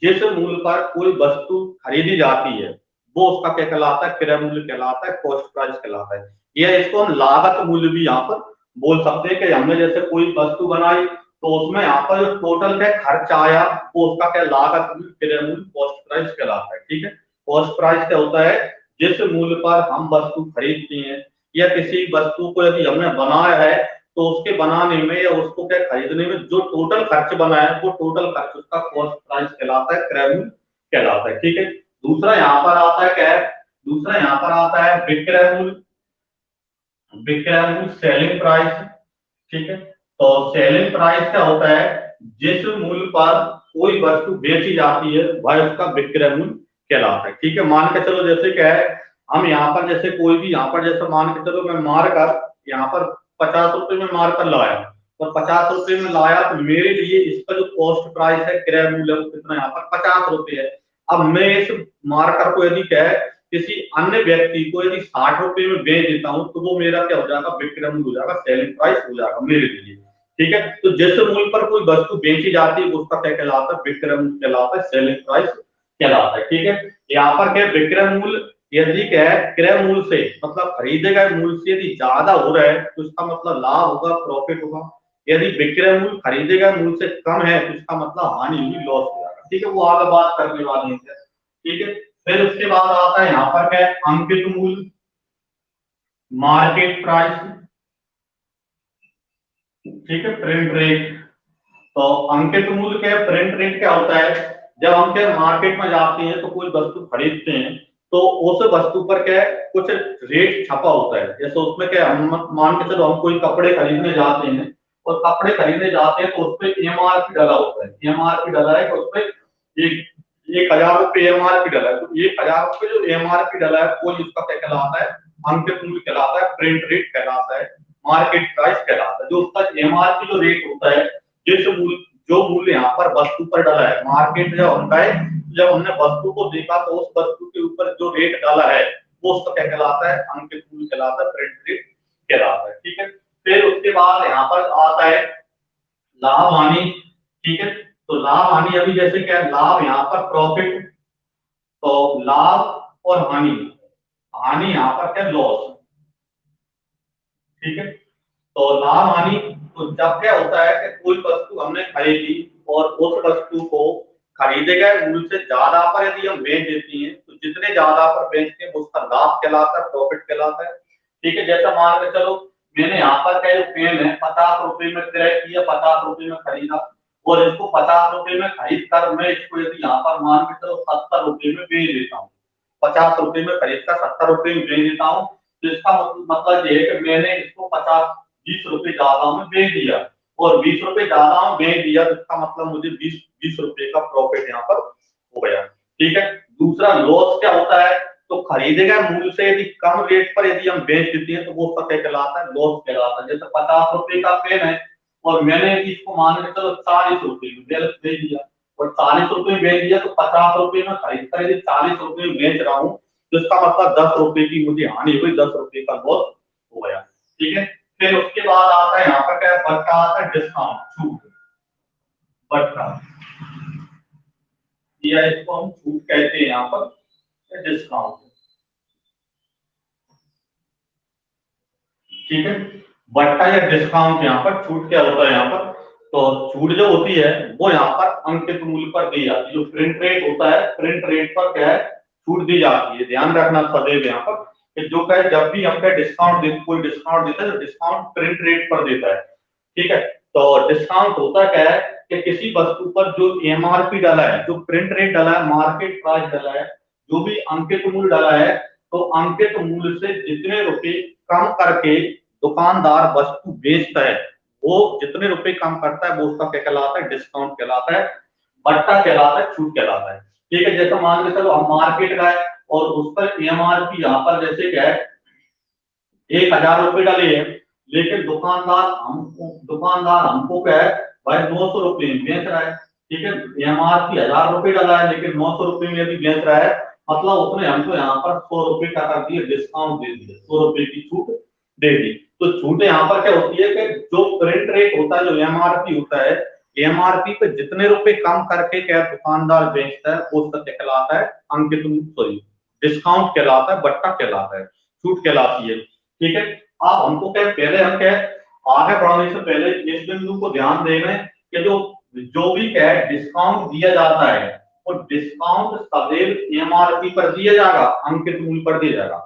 जिस मूल्य पर कोई वस्तु खरीदी जाती है वो उसका क्या कहलाता है, क्रय मूल्य कहलाता है, कॉस्ट प्राइस कहलाता है। या इसको हम लागत मूल्य भी यहाँ पर बोल सकते हैं कि हमने जैसे कोई वस्तु बनाई तो उसमें यहाँ पर जो टोटल क्या खर्च आया वो उसका क्या लागत मूल्य, क्रय मूल्य, कॉस्ट प्राइस कहलाता है, ठीक है। कॉस्ट प्राइस क्या होता है, जिस मूल्य पर हम वस्तु खरीदते हैं या किसी वस्तु को यदि हमने बनाया है तो उसके बनाने में या उसको क्या खरीदने में जो टोटल खर्च बना है वो टोटल खर्च उसका कॉस्ट प्राइस कहलाता है, क्रय मूल्य कहलाता है, ठीक है। दूसरा यहाँ पर आता है क्या है, दूसरा यहाँ पर आता है विक्रय मूल्य, विक्रय मूल्य सेलिंग प्राइस, ठीक है। तो सेलिंग प्राइस क्या होता है, जिस मूल्य पर कोई वस्तु बेची जाती है वह उसका विक्रय मूल्य कहलाता है, ठीक है। मान के चलो जैसे क्या है, हम यहाँ पर जैसे कोई भी यहाँ पर जैसे मान के चलो मैं मारकर यहाँ पर 50 रुपए में मारकर लाया, और 50 रुपए में लाया तो मेरे लिए इसका जो कॉस्ट प्राइस है, क्रय मूल्य वो कितना यहाँ पर 50 रुपए है। अब मैं इस मार्कर को यदि क्या है किसी अन्य व्यक्ति को यदि 60 रुपए में बेच देता हूं तो वो मेरा क्या हो जाएगा, विक्रय मूल्य हो जाएगा, सेलिंग प्राइस हो जाएगा मेरे लिए, ठीक है। तो जिस मूल्य पर कोई वस्तु बेची जाती है उसका क्या कहलाता है, विक्रय मूल्य कहलाता है, सेलिंग प्राइस कहलाता है। ठीक है, यहाँ पर क्या विक्रय मूल्य, यदि क्या है क्रय मूल्य से मतलब खरीदे गए मूल्य से यदि ज्यादा हो रहा है तो इसका मतलब लाभ होगा, प्रॉफिट होगा। यदि विक्रय मूल्य खरीदे गए मूल्य से कम है तो इसका मतलब हानि हुई, लॉस हो जाएगा। ठीक है, वो आगे बात करने वाले हैं। ठीक है, फिर उसके बाद आता है यहाँ पर क्या है अंकित मूल्य, मार्केट प्राइस। ठीक है, प्रिंट रेट। तो अंकित मूल्य क्या है, प्रिंट रेट क्या होता है, जब हम क्या मार्केट में जाते हैं तो कोई वस्तु खरीदते हैं तो उस वस्तु पर क्या है कुछ रेट छपा होता है। जैसे उसमें क्या है, हम मान के चलो हम कोई कपड़े खरीदने जाते हैं और कपड़े खरीदने जाते हैं तो उस पर एमआरपी डला होता है। एमआरपी डला है तो उस पर एक 1,000 रुपये एमआरपी डला है, तो 1,000 रुपये जो एमआरपी डला है वो इसका क्या कहलाता है, अंकित मूल्य कहलाता है, प्रिंट रेट कहलाता है, मार्केट प्राइस कहलाता है। जो उसका एमआरपी जो रेट होता है, जिस मूल्य जो मूल्य यहाँ पर वस्तु पर डाला है, मार्केट जब होता है जब हमने वस्तु को देखा तो उस वस्तु के ऊपर जो रेट डाला है वो उसका क्या कहलाता है, अंकित मूल्य कहलाता है, प्रिंट रेट कहलाता है। ठीक है, फिर उसके बाद यहाँ पर आता है लाभ हानि। ठीक है, तो लाभ हानि अभी जैसे क्या है, लाभ यहाँ पर प्रॉफिट, तो लाभ और हानि, हानि यहाँ पर क्या लॉस। ठीक है, तो लाभ हानि, तो जब क्या होता है कि कोई वस्तु हमने खरीदी और उस वस्तु को खरीदे गए मूल्य से ज्यादा पर यदि हम बेच देती हैं तो जितने ज्यादा पर बेचते हैं उसका लाभ कहलाता है, प्रॉफिट कहलाता है। ठीक है, जैसा मान के चलो मैंने यहाँ पर क्या पेन है 50 रुपए में क्रय किया, 50 रुपए में खरीदा और इसको 50 रुपए में खरीद कर मैं इसको यदि यहाँ पर मान के चलो 70 रुपए में बेच देता हूँ, 50 रुपए में खरीद कर 70 रुपए में बेच देता हूँ, तो इसका मतलब ये है कि मैंने इसको 20 रुपए ज्यादा में बेच दिया और 20 रुपए ज्यादा में बेच दिया, तो इसका मतलब मुझे 20 रुपए का प्रॉफिट यहाँ पर हो गया। ठीक है, दूसरा लॉस क्या होता है, तो खरीदे गए मूल्य से यदि कम रेट पर यदि हम बेच देते हैं तो वो उसका क्या कहलाता है, लॉस कहलाता है। जैसे 50 रुपए का पेन है और मैंने इसको मान के चलो 40 रुपए में बेच दिया और 40 रुपए में बेच दिया, तो 50 रुपए में खरीद कर यदि 40 रुपए में बेच रहा हूँ तो इसका मतलब 10 रुपए की मुझे हानि हुई, 10 रुपए का लॉस हो गया। ठीक है, फिर उसके बाद आता है यहाँ पर क्या बट्टा आता है, डिस्काउंट, छूट, बट्टा, या इसको हम छूट कहते हैं यहाँ पर, डिस्काउंट। ठीक है, बट्टा या डिस्काउंट, यहाँ पर छूट क्या होता है, यहाँ पर तो छूट जो होती है वो यहाँ पर अंकित मूल्य पर दी जाती है। जो प्रिंट रेट होता है, प्रिंट रेट पर क्या है छूट दी जाती है। ध्यान रखना सदैव यहाँ पर कि जो क्या है जब भी हम क्या डिस्काउंट दे, कोई डिस्काउंट देता है तो डिस्काउंट प्रिंट रेट पर देता है। ठीक है, तो डिस्काउंट होता क्या है कि किसी वस्तु पर जो एमआरपी डाला है, जो प्रिंट रेट डाला है, मार्केट प्राइस डाला है, जो भी अंकित मूल्य डाला है, तो अंकित मूल्य से जितने रुपए कम करके दुकानदार वस्तु बेचता है, वो जितने रुपए कम करता है वो उसका क्या कहलाता है, डिस्काउंट कहलाता है, बट्टा कहलाता है, छूट कहलाता है। ठीक है, जैसे मान के चलो हम मार्केट गए और उस पर एमआरपी यहाँ पर जैसे क्या है 1,000 रुपए डाले हैं, लेकिन दुकानदार हमको क्या है भाई 900 रुपए में बेच रहा है। ठीक है, एमआरपी 1,000 रुपए डाला है लेकिन 900 रुपए में यदि बेच रहा है, मतलब उसने हमको यहाँ पर 100 रुपए का कर दिया, डिस्काउंट दे दिया, 100 रुपए की छूट दे दी। तो छूट यहाँ पर क्या होती है कि जो प्रिंट रेट होता है, जो एमआरपी होता है, एमआरपी पे जितने रुपए कम करके क्या दुकानदार बेचता है वो उसका क्या कहलाता है, अंकित सॉरी डिस्काउंट कहलाता है, बट्टा कहलाता है, छूट कहलाती है। ठीक है, आप हमको क्या पहले हम क्या आगे बढ़ने से पहले इस बिंदु को ध्यान देना कि जो जो भी क्या है डिस्काउंट दिया जाता है वो डिस्काउंट सदैव एमआरपी पर दिया जाएगा, अंकित मूल्य पर दिया जाएगा।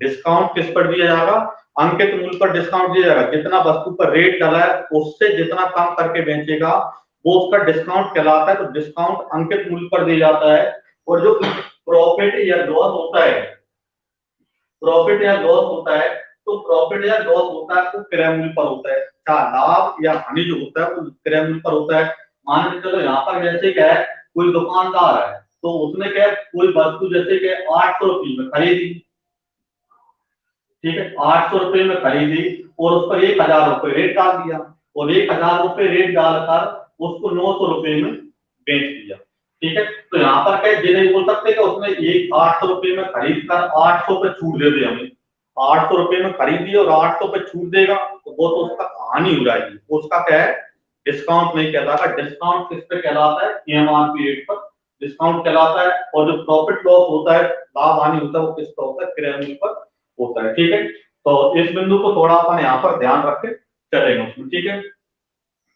डिस्काउंट किस पर दिया जाएगा, अंकित मूल्य पर डिस्काउंट दिया जाएगा। जितना वस्तु पर रेट डाला है उससे जितना कम करके बेचेगा वो उसका डिस्काउंट कहलाता है। तो डिस्काउंट अंकित मूल्य पर दिया जाता है। और जो प्रॉफिट या लॉस होता है, प्रॉफिट या लॉस होता है, तो प्रॉफिट या लॉस होता है तो क्रय मूल्य पर होता है। क्या लाभ या हानि जो होता है वो क्रय मूल्य पर होता है। मान के चलो यहाँ पर जैसे क्या है कोई दुकानदार है तो उसने क्या कोई वस्तु जैसे कि 800 रुपये में खरीदी। ठीक है, 800 रुपये में खरीदी और उस पर 1,000 रुपये रेट डाल दिया और 1,000 रुपये रेट डालकर उसको 900 रुपये में बेच दिया। ठीक है, तो यहाँ पर क्या ये नहीं बोल सकते कि उसने एक 800 रुपये में खरीद कर 800 पे छूट दे दी हमें, 800 रुपये में खरीदी और 800 पे छूट देगा तो वो तो उसका हानि हो जाएगी, उसका क्या है डिस्काउंट नहीं कहलाता। डिस्काउंट किस पे कहलाता है, एमआरपी रेट पर डिस्काउंट कहलाता है, और जो प्रॉफिट लॉस होता है, लाभ हानि होता है, वो किसका होता है, क्रय मूल्य पर होता है। ठीक है, तो इस बिंदु को थोड़ा अपन यहाँ पर ध्यान रख के चलेंगे उसमें। ठीक है,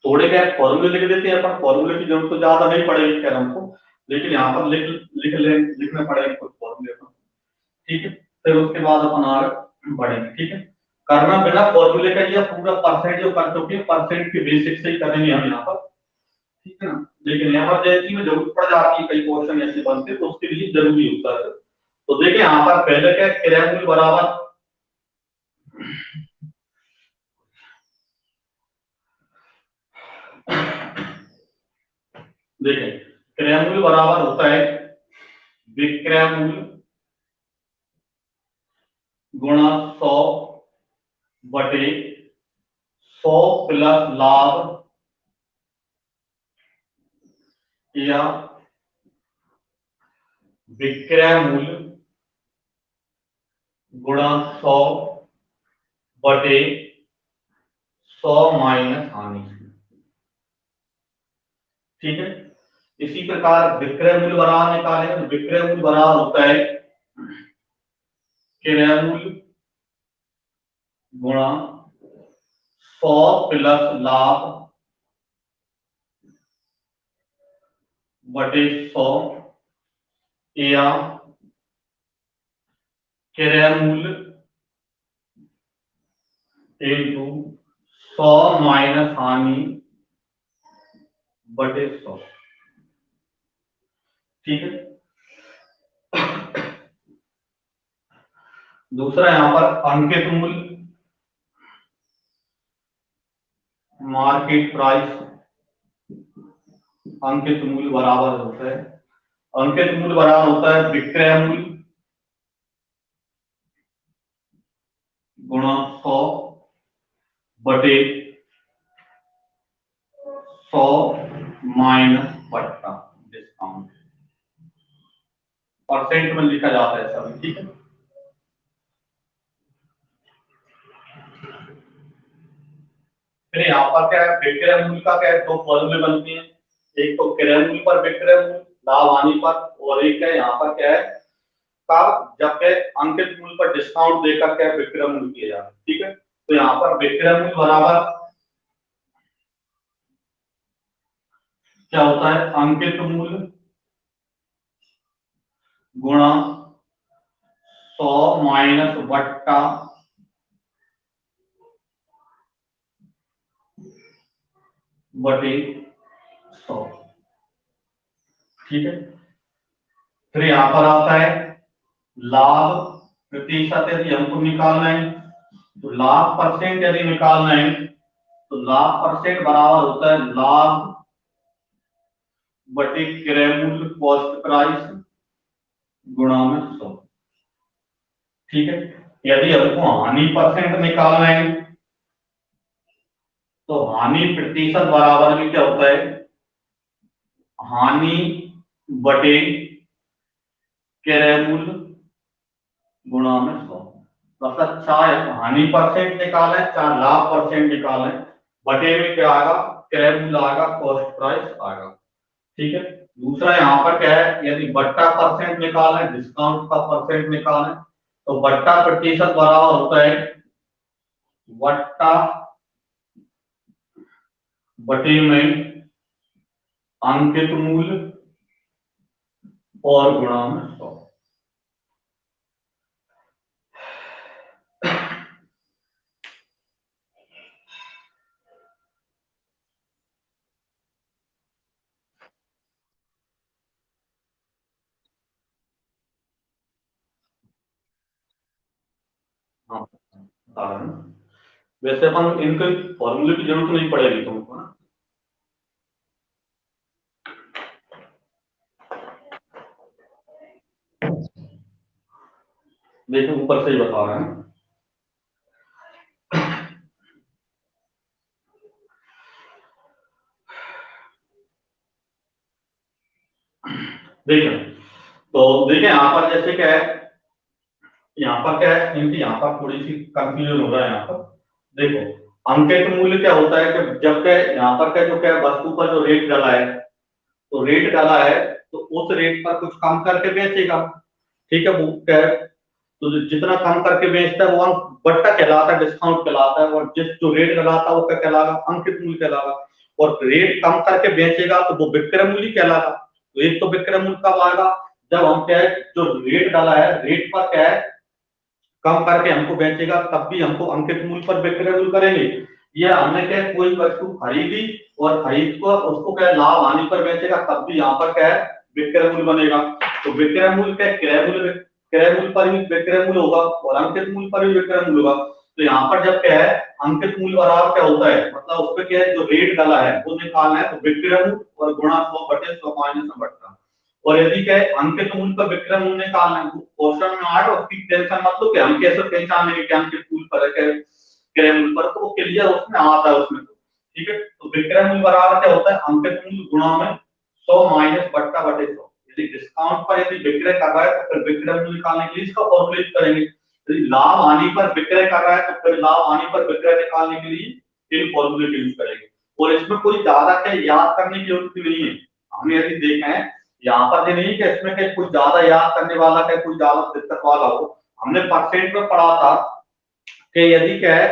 थोड़े क्या फॉर्मूले लिख देते हैं अपन, फॉर्मूले की जरूरत तो ज्यादा नहीं पड़ेगी खैर हमको, लेकिन यहाँ पर लिखने पड़ेंगे कुछ फॉर्मूले। ठीक है, फिर उसके बाद अपन आगे बढ़ेंगे। ठीक है, करना बिना फॉर्मूले का ये पूरा परसेंट जो कर चुके हैं, परसेंट के बेसिक से ही करेंगे हम यहाँ पर। ठीक है ना, लेकिन इमरजेंसी में जरूरत पड़ जाती है, कई क्वेश्चन ऐसे बनते हैं तो उसके लिए जरूरी होता है। तो देखिए यहाँ पर पहले क्या, क्रय मूल्य बराबर, देखिए क्रय मूल्य बराबर होता है विक्रय मूल्य गुणा 100 बटे 100 प्लस लाभ या विक्रय मूल्य गुणा 100 बटे 100 माइनस हानि। ठीक है, इसी प्रकार विक्रय मूल्य बराबर निकालेंगे तो विक्रय मूल्य बराबर होता है क्रय मूल्य गुणा 100 प्लस लाभ बटे 100 या क्रय मूल्य इंटू 100 माइनस हानि बटे 100। ठीक है, दूसरा यहां पर अंकित मूल्य मार्केट प्राइस, अंकित मूल्य बराबर होता है, अंकित मूल्य बराबर होता है विक्रय मूल्य गुणा 100 बटे 100 माइनस बट्टा डिस्काउंट, परसेंट में लिखा जाता है सब। ठीक है, फिर यहाँ पर क्या है, विक्रय मूल्य का क्या है, दो फॉर्मूले बनते हैं, एक तो क्रय मूल्य पर विक्रय मूल्य लाभ हानि पर, और एक है यहाँ पर क्या है का, जब के अंकित मूल्य पर डिस्काउंट देकर क्या विक्रय मूल्य किया जाता है। ठीक है, तो यहाँ पर विक्रय मूल्य बराबर क्या होता है, अंकित मूल्य गुणा 100 माइनस बट्टा बटे 100। ठीक है, फिर यहां पर आता है लाभ प्रतिशत, यदि हमको निकालना है तो लाभ परसेंट यदि निकालना है तो लाभ परसेंट बराबर होता है लाभ बटे क्रय मूल्य कॉस्ट प्राइस गुणा में 100। ठीक है, यदि हमको हानि परसेंट निकालना है तो हानि प्रतिशत बराबर में क्या होता है, हानि बटे क्रय मूल्य गुणा में 100। मतलब चाहे हानि परसेंट निकालें चाहे लाभ परसेंट निकालें, बटे में क्या आएगा, क्रय मूल्य आएगा, कॉस्ट प्राइस आएगा। ठीक है, दूसरा यहाँ पर क्या है, यदि बट्टा परसेंट निकालें, डिस्काउंट का परसेंट निकालें तो बट्टा प्रतिशत बराबर होता है बट्टा बटे में अंकित मूल्य और गुणा में 100। हाँ, बता रहा हूं। वैसे अपन इनके फॉर्मूले की जरूरत नहीं पड़ेगी तुमको ना, देखो ऊपर से ही बता रहे हैं। देखो तो देखिए यहाँ पर जैसे क्या है, यहाँ पर क्या है, इनकी यहाँ पर थोड़ी सी कंफ्यूजन हो रहा है। यहाँ पर देखो अंकित मूल्य क्या होता है कि जब क्या यहाँ पर क्या जो क्या वस्तु पर जो रेट डाला है, तो रेट डाला है तो उस रेट पर कुछ कम करके बेचेगा। ठीक है, वो क्या है, तो जितना कम करके बेचता है वो अंक बट्टा कहलाता है, डिस्काउंट कहलाता है, और जिस जो रेट लगाता है वो क्या कहलाएगा, अंकित मूल्य कहलाएगा। और रेट कम करके बेचेगा तो वो विक्रय मूल्य कहलाएगा। तो एक तो विक्रय मूल्य कब आएगा, जब हम क्या है, जो रेट डाला है रेट पर क्या है कम करके हमको बेचेगा, तब भी हमको अंकित मूल्य पर विक्रय मूल्य करेंगे। या हमने क्या है, कोई वस्तु खरीदी और खरीद को उसको क्या है, लाभ हानि पर बेचेगा, तब भी यहाँ पर क्या है, विक्रय मूल्य बनेगा। तो विक्रय मूल्य क्या है, क्रय मूल्य पर भी विक्रय मूल्य होगा और अंकित मूल्य पर भी विक्रय मूल्य होगा। तो यहाँ पर जब क्या है, अंकित मूल्य बराबर क्या होता है, मतलब उस पर क्या है, जो रेट डाला है वो निकालना है, तो विक्रय मूल्य और गुणा 100/100 माइनस 1/। और यदि क्या है, अंकित मूल्य पर विक्रय मूल्य निकालना है, क्वेश्चन में आए उसकी टेंशन मत लो कि हम कैसे पहचान लेंगे कि अंकित मूल्य पर है क्रय मूल्य पर, तो वो क्लियर उसमें आता है उसमें। तो ठीक है, तो विक्रय मूल्य बराबर क्या होता है, अंकित मूल्य गुणा में 100 माइनस बट्टा बटे 100। यदि डिस्काउंट पर यदि विक्रय कर रहा है तो फिर विक्रय मूल्य निकालने के लिए इसका फॉर्मूला यूज करेंगे। यदि लाभ हानि पर विक्रय कर रहा है तो फिर लाभ हानि पर विक्रय निकालने के लिए इन फॉर्मूले का यूज करेंगे। और इसमें कोई ज्यादा क्या याद करने की जरूरत नहीं है। हमने यदि देखा है यहाँ पर नहीं कि इसमें क्या कुछ ज्यादा याद करने वाला क्या कुछ ज्यादा दिक्कत वाला हो। हमने परसेंट में पढ़ा था कि यदि क्या है,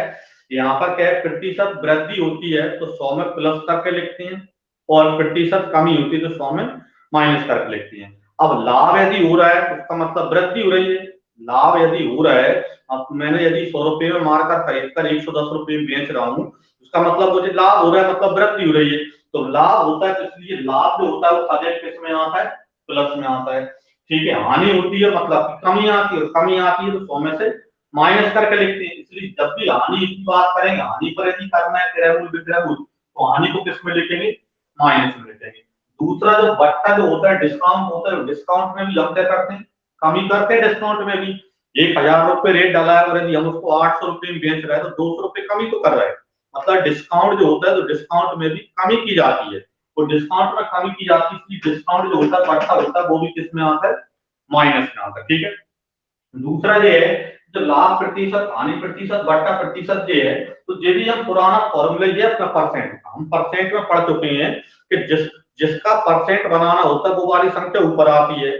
यहाँ पर क्या है, प्रतिशत वृद्धि होती है तो 100 में प्लस करके लिखते हैं, और प्रतिशत कमी होती है तो 100 में माइनस करके लिखते हैं। अब लाभ यदि हो रहा है तो उसका मतलब वृद्धि हो रही है। लाभ यदि हो रहा है, अब मैंने यदि 100 रुपए में मारकर खरीद कर 110 रुपए में बेच रहा हूँ, उसका मतलब मुझे लाभ हो रहा है, मतलब वृद्धि हो रही है। तो लाभ होता है तो इसलिए लाभ जो होता है वो सदैव किस में आता है, प्लस में आता है। ठीक है, हानि होती है मतलब कमी आती है, कमी आती है तो 100 में से माइनस करके लिखते हैं। इसलिए जब भी हानि की बात करेंगे, हानि पर यदि करना है क्रय मूल्य विक्रय मूल्य, तो हानि को किस में लिखेंगे, माइनस में लिखेंगे। दूसरा जो बट्टा जो होता है, डिस्काउंट होता है, डिस्काउंट में भी हम क्या करते हैं, कमी करते हैं डिस्काउंट में भी। 1000 रुपए रेट डाला है और यदि हम उसको 800 रुपए में बेच रहे हैं तो 200 रुपए कमी तो कर रहे हैं। मतलब डिस्काउंट जो होता है तो डिस्काउंट में भी कमी की जाती है, और डिस्काउंट में कमी की जाती है, इसलिए डिस्काउंट जो होता है बट्टा होता है वो भी किस में आता है, माइनस में आता है। ठीक है, दूसरा ये है, जो लाभ प्रतिशत हानि प्रतिशत बट्टा प्रतिशत ये है, तो ये भी हम पुराना फॉर्मूला ये अपना परसेंट, हम परसेंट में पढ़ चुके हैं कि जिसका परसेंट बनाना होता है वो वाली संख्या ऊपर आती है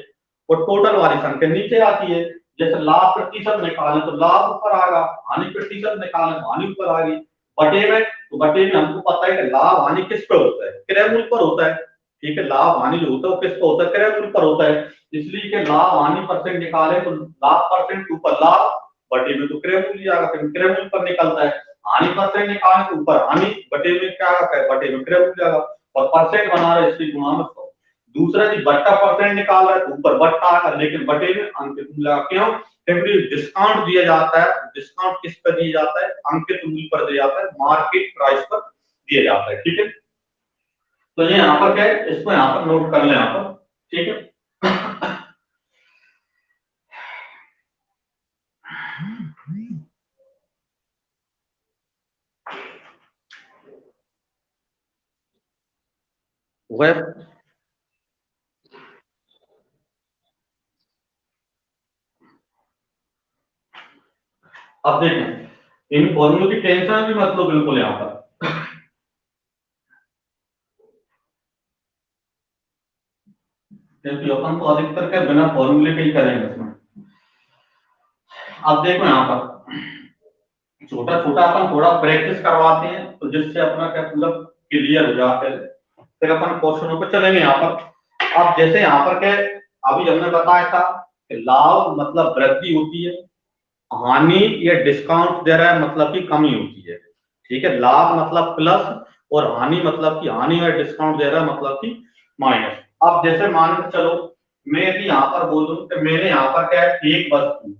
और टोटल वाली संख्या नीचे आती है। जैसे लाभ प्रतिशत निकालें तो लाभ ऊपर आएगा, हानि प्रतिशत निकालें हानि ऊपर आ गई। बटे में, तो बटे में हमको पता है कि लाभ हानि किस पे होता है, क्रय मूल्य पर होता है। ठीक है, लाभ हानि जो होता है वो किस पे होता है, क्रय मूल्य पर होता है। इसलिए कि लाभ हानि परसेंट निकाले तो लाभ परसेंट ऊपर लाभ, बटे में तो क्रय मूल्य आएगा, फिर क्रय मूल्य पर निकलता है। हानि परसेंट निकाले तो ऊपर हानि, बटे में क्या आएगा, बटे में क्रय मूल्य आएगा, और परसेंट बना रहे इसलिए गुणा में 100। दूसरा जी बट्टा परसेंट निकाल रहा है तो ऊपर बट्टा आएगा, लेकिन बटे में अंकित मूल्य आएगा। क्यों, क्योंकि डिस्काउंट दिया जाता है, डिस्काउंट किस पर दिया जाता है, अंकित मूल्य पर दिया जाता है, मार्केट प्राइस पर दिया जाता है। ठीक है, तो ये यहाँ पर क्या है, इसको यहाँ पर नोट कर लें यहाँ पर। ठीक है, वह अब देखें, इन फॉर्मूलों की टेंशन भी मत लो बिल्कुल यहाँ पर, क्योंकि अपन तो अधिकतर के बिना फॉर्मूले के ही करेंगे इसमें। अब देखो यहाँ पर छोटा छोटा अपन थोड़ा प्रैक्टिस करवाते हैं तो जिससे अपना क्या पूरा क्लियर हो जाता है, फिर अपन क्वेश्चनों पे चलेंगे यहाँ पर। अब जैसे यहाँ पर क्या अभी हमने बताया था कि लाभ मतलब वृद्धि होती है, हानि या डिस्काउंट दे रहा है मतलब की कमी होती है। ठीक है, लाभ मतलब प्लस और हानि मतलब की हानि या डिस्काउंट दे रहा है मतलब की माइनस। अब जैसे मान के चलो मैं यदि यहाँ पर बोल दूं कि मैंने यहाँ पर क्या है, एक वस्तु,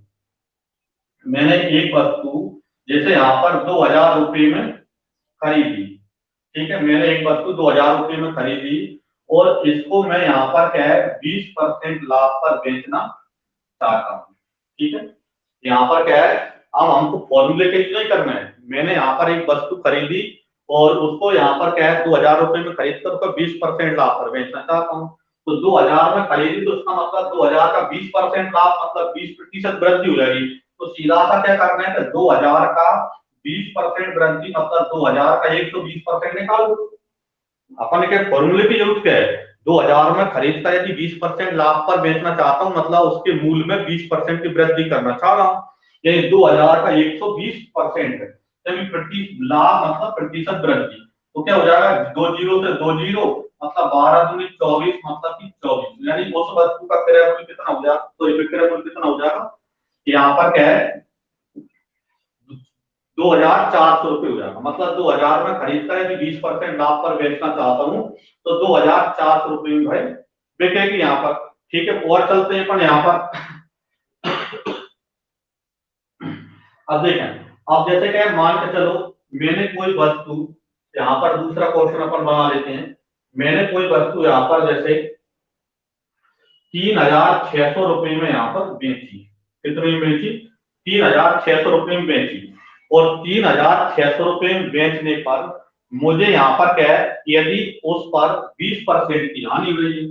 मैंने एक वस्तु जैसे यहाँ पर 2000 रुपये में खरीदी। ठीक है, मैंने एक वस्तु 2000 रुपये में खरीदी और इसको मैं यहाँ पर क्या है 20% लाभ पर बेचना चाहता हूँ। ठीक है, यहाँ पर क्या है, अब हमको फॉर्मूले का यूज नहीं करना है। मैंने यहाँ पर एक वस्तु खरीदी और उसको यहाँ पर क्या है 2000 रुपये में खरीद कर उसका 20% लाभ पर बेचना चाहता हूँ। तो 2000 में खरीदी तो उसका मतलब 2000 का 20% लाभ मतलब 20% वृद्धि हो जाएगी। तो सीधा सा क्या करना है कि 2000 का 20% वृद्धि मतलब 2000 का 120% निकालो। अपन के फॉर्मूले की जरूरत क्या है, 2000 में खरीदता यदि 20% लाभ पर बेचना चाहता हूँ, मतलब उसके मूल्य में 20% की वृद्धि करना चाह रहा हूँ, यानी 2000 का 120% है, यानी प्रति लाभ मतलब प्रतिशत वृद्धि। तो क्या हो जाएगा, 2 जीरो से 2 जीरो, मतलब 12 दूनी 24, मतलब कि 24, यानी उस वस्तु का क्रय मूल्य कितना हो जाएगा, तो विक्रय मूल्य कितना हो जाएगा, यहाँ पर क्या है 2400 रुपये हो जाएगा। मतलब 2000 में खरीदता है कि 20% लाभ पर बेचना चाहता हूँ, तो 2400 रुपये में भाई बिकेगी यहाँ पर। ठीक है, और चलते हैं अपन यहाँ पर। अब देखें, अब जैसे क्या है, मान के चलो मैंने कोई वस्तु, यहाँ पर दूसरा क्वेश्चन अपन बना लेते हैं। मैंने कोई वस्तु यहाँ पर जैसे 3600 रुपये में यहाँ पर बेची। कितने में बेची, 3600 रुपये में बेची। और 3600 रुपये में बेचने पर मुझे यहाँ पर क्या है, यदि उस पर 20% की हानि हुई है,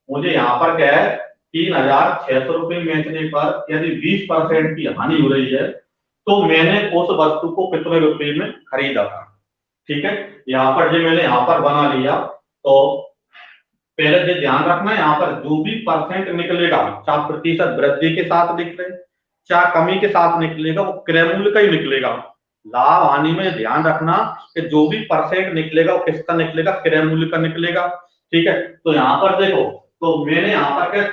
मुझे यहाँ पर क्या है 3600 रुपये में बेचने पर यदि 20% की हानि हो रही है, तो मैंने उस वस्तु को कितने रुपए में खरीदा था। ठीक है, यहाँ पर जो मैंने यहाँ पर बना लिया, तो पहले ये ध्यान रखना है, यहाँ पर जो भी परसेंट निकलेगा, चाहे प्रतिशत वृद्धि के साथ निकले चाहे कमी के साथ निकलेगा, वो क्रय मूल्य का ही निकलेगा। लाभ हानि में ध्यान रखना कि जो भी परसेंट निकलेगा वो किसका निकलेगा, क्रय मूल्य का निकलेगा। ठीक है, तो यहाँ पर देखो, तो मैंने यहाँ पर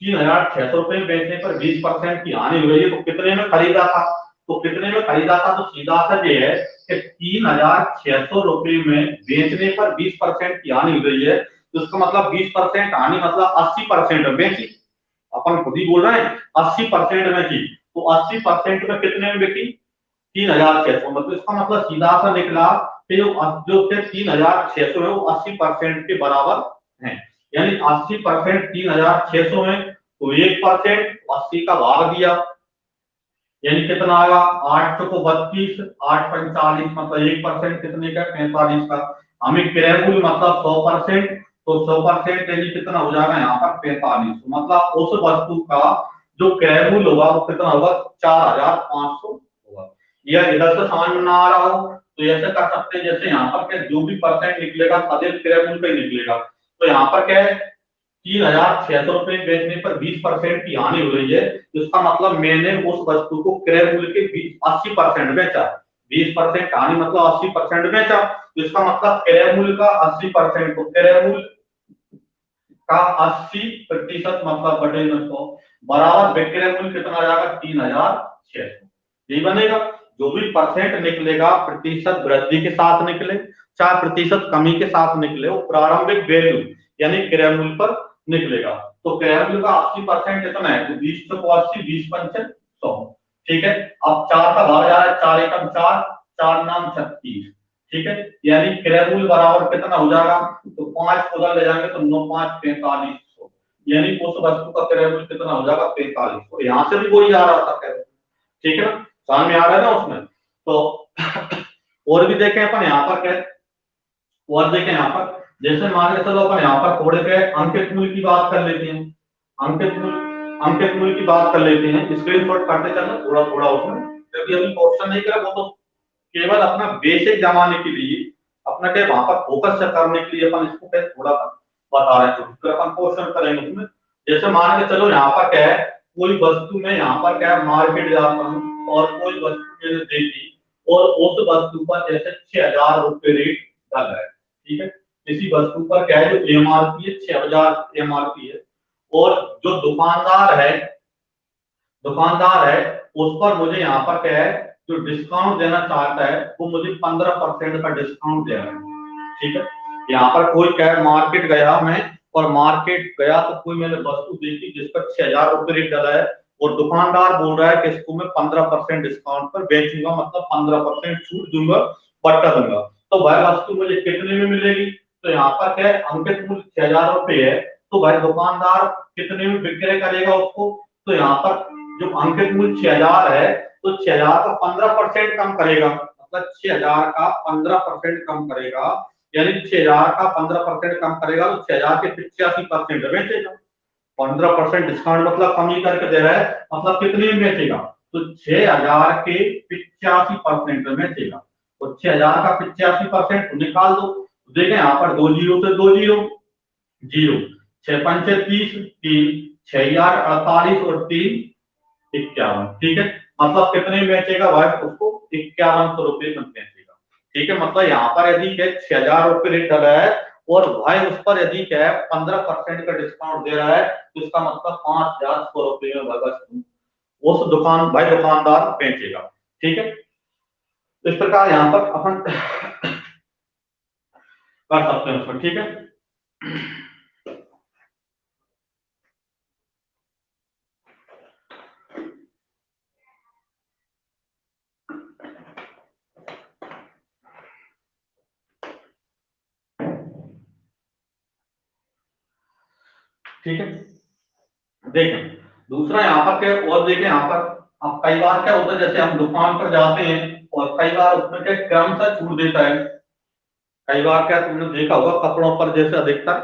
3600 रुपये में बेचने पर 20% की हानि हुई है, तो कितने में खरीदा था, तो कितने में खरीदा था, तो सीधा सा ये है कि 3600 रुपये में बेचने पर 20% की हानि हुई है, तो इसका मतलब 20% हानि मतलब 80% में बेची। अपन खुद ही बोल रहे हैं 80% में की, तो 80% में कितने में बिकी, 3600, मतलब इसका मतलब सीधा सा निकला कि जो 3600 है वो 80% के बराबर है। यानी 80% 3600 में, तो 1% 80 का भाग दिया, यानी कितना आएगा 8 को 32, 8 45, मतलब 1% कितने का, 45 का। हमें क्रय मूल्य मतलब 100%, तो 100% यानी कितना हो जाएगा यहाँ पर 45, मतलब उस वस्तु का जो क्रय मूल्य होगा वो कितना होगा, 4500 होगा। यह इधर से समझ में ना आ रहा हो तो ऐसे कर सकते हैं, जैसे यहाँ पर क्या जो भी परसेंट निकलेगा अधिक क्रय मूल्य का ही निकलेगा। तो यहाँ पर क्या है, 3600 रुपये बेचने पर 20% की हानि हो रही है, इसका मतलब मैंने उस वस्तु को क्रय मूल्य के 80% बेचा। 20% हानि मतलब 80% बेचा, तो इसका मतलब क्रय मूल्य का 80%, को क्रय मूल्य का 80% मतलब बटे 100 बराबर विक्रय मूल्य कितना आ जाएगा, 3600। यही बनेगा, जो भी परसेंट निकलेगा प्रतिशत वृद्धि के साथ निकले चाहे प्रतिशत कमी के साथ निकले, वो प्रारंभिक वैल्यू यानी क्रय मूल्य पर निकलेगा। तो क्रय मूल्य का 80% कितना है, तो 20 को 80, 20 पंचे 100। ठीक है, अब 4 का भाग जा रहा है, 4 एकम 4, 4 नाम 36। ठीक है, यानी क्रय मूल्य बराबर कितना हो जाएगा, तो 5 को उधर ले जाएंगे तो 9 5 4500, यानी उस वस्तु का क्रय मूल्य कितना हो जाएगा 4500। यहाँ से भी वही आ रहा था। ठीक है ना, समझ में आ रहा है ना उसमें। तो और भी देखें अपन यहाँ पर क्या, और देखें यहाँ पर, जैसे मान के चलो अपन यहाँ पर थोड़े से अंकित मूल्य की बात कर लेते हैं। अंकित मूल्य की बात कर लेते हैं, स्क्रीनशॉट करते चलना थोड़ा थोड़ा उसमें, क्योंकि अभी क्वेश्चन नहीं करा, वो तो केवल अपना बेसिक जमाने के लिए, अपना क्या वहां पर फोकस करने के लिए अपन इसको क्या थोड़ा सा बता रहे हैं, तो अपन क्वेश्चन करेंगे उसमें। जैसे मान के चलो यहाँ पर क्या है, कोई वस्तु में यहाँ पर क्या है मार्केट जाता हूँ और कोई वस्तु मैंने देखी और उस वस्तु पर जैसे 6000 रुपये रेट डल है। ठीक है, इसी वस्तु पर क्या है, जो एमआरपी है 6000 एमआरपी है, और जो दुकानदार है उस पर मुझे यहाँ पर क्या है, जो डिस्काउंट देना चाहता है वो मुझे 15% का डिस्काउंट दे रहा है। ठीक है, यहाँ पर कोई क्या है, मार्केट गया मैं, और मार्केट गया तो कोई मैंने वस्तु देखी जिस पर 6000 रुपये रेट डाला है, और दुकानदार बोल रहा है कि इसको मैं 15% डिस्काउंट पर बेचूंगा, मतलब 15% छूट दूंगा, बट्टा दूंगा। तो वह वस्तु मुझे कितने में मिलेगी, तो यहाँ पर क्या है, अंकित मूल्य 6000 रुपये है, तो भाई दुकानदार कितने में विक्रय करेगा उसको, तो यहाँ पर जो अंकित मूल्य 6000 है, तो 6000 का 15% कम करेगा, मतलब 6000 का 15% कम करेगा, यानी 6000 का 15% कम करेगा तो 6000 के 85% बेचेगा। 15% डिस्काउंट मतलब कमी करके दे रहा है, मतलब कितने में बेचेगा, तो 6000 के 85% में बेचेगा। तो 6000 का 85% निकाल दो, देखें यहाँ पर 2 जीरो से 2 जीरो, जीरो, 6 पंचे 30, 3, 6 8 48 और 3 51। ठीक है, मतलब कितने में बेचेगा भाई उसको? 5100 रुपये में बेचेगा। ठीक है, मतलब यहाँ पर यदि 6000 रुपये रेट डाला है और भाई उस पर यदि क्या है 15% का डिस्काउंट दे रहा है, तो इसका मतलब 5100 रुपये में वस्तु उस दुकानदार बेचेगा। ठीक है, तो इस प्रकार यहाँ पर अपन कर सकते हैं उसमें। ठीक है, ठीक है, देखें दूसरा यहाँ पर क्या और देखें यहाँ पर। अब कई बार क्या होता है, जैसे हम दुकान पर जाते हैं और कई बार उसमें क्या क्रम सा छूट देता है। कई बार क्या तुमने देखा होगा कपड़ों पर जैसे अधिकतर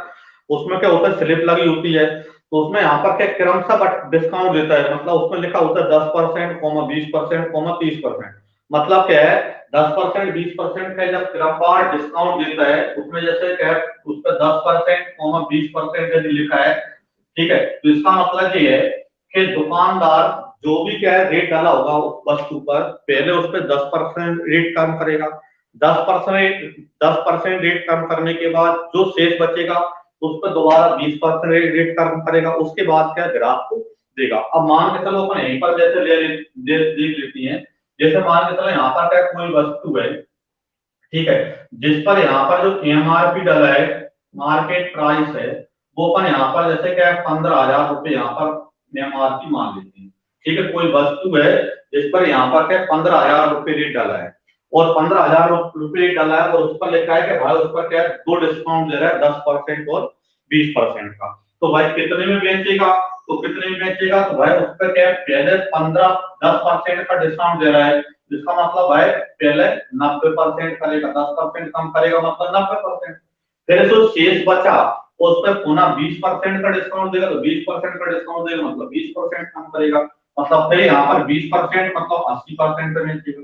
उसमें क्या होता है स्लिप लगी होती है, तो उसमें यहाँ पर क्या क्रम सा बट डिस्काउंट देता है, मतलब उसमें लिखा होता है 10%, 20%, 30%। मतलब क्या है 10%, 20% का जब क्रम बार डिस्काउंट देता है उसमें जैसे क्या है उस पर 10%, 20% यदि लिखा है, ठीक है, तो इसका मतलब ये है कि दुकानदार जो भी क्या है रेट डाला होगा उस वस्तु पर, पहले उस पर 10% रेट कम करेगा। 10% रेट कम करने के बाद जो शेष बचेगा उस पर दोबारा 20% रेट कम करेगा, उसके बाद क्या ग्राहक को देगा। अब मान के चलो अपन यहीं पर जैसे देख लेती हैं। जैसे मान के चलो यहाँ पर क्या कोई वस्तु है, ठीक है, जिस पर यहाँ पर जो एमआरपी डाला है, मार्केट प्राइस है, वो अपन यहाँ पर जैसे क्या है 15,000 रुपये यहाँ पर एमआरपी मान लेते हैं। ठीक है, कोई वस्तु है जिस पर यहाँ पर क्या 15,000 रुपये रेट डाला है और 15,000 रुपये रेट डाला है और उस पर लिखा है कि भाई उस पर क्या है दो डिस्काउंट दे रहा है 10% और 20% का। तो भाई कितने में बेचेगा? तो कितने में बेचेगा तो भाई उस पर क्या है पहले 10% का डिस्काउंट दे रहा है, जिसका मतलब है पहले 90% करेगा, 10% कम करेगा मतलब 90%। फिर जो शेष बचा उस पर पुनः 20% का डिस्काउंट देगा, तो 20% का डिस्काउंट देगा मतलब 20% कम करेगा, मतलब फिर यहाँ पर 20% मतलब 80% पे बेचेगा,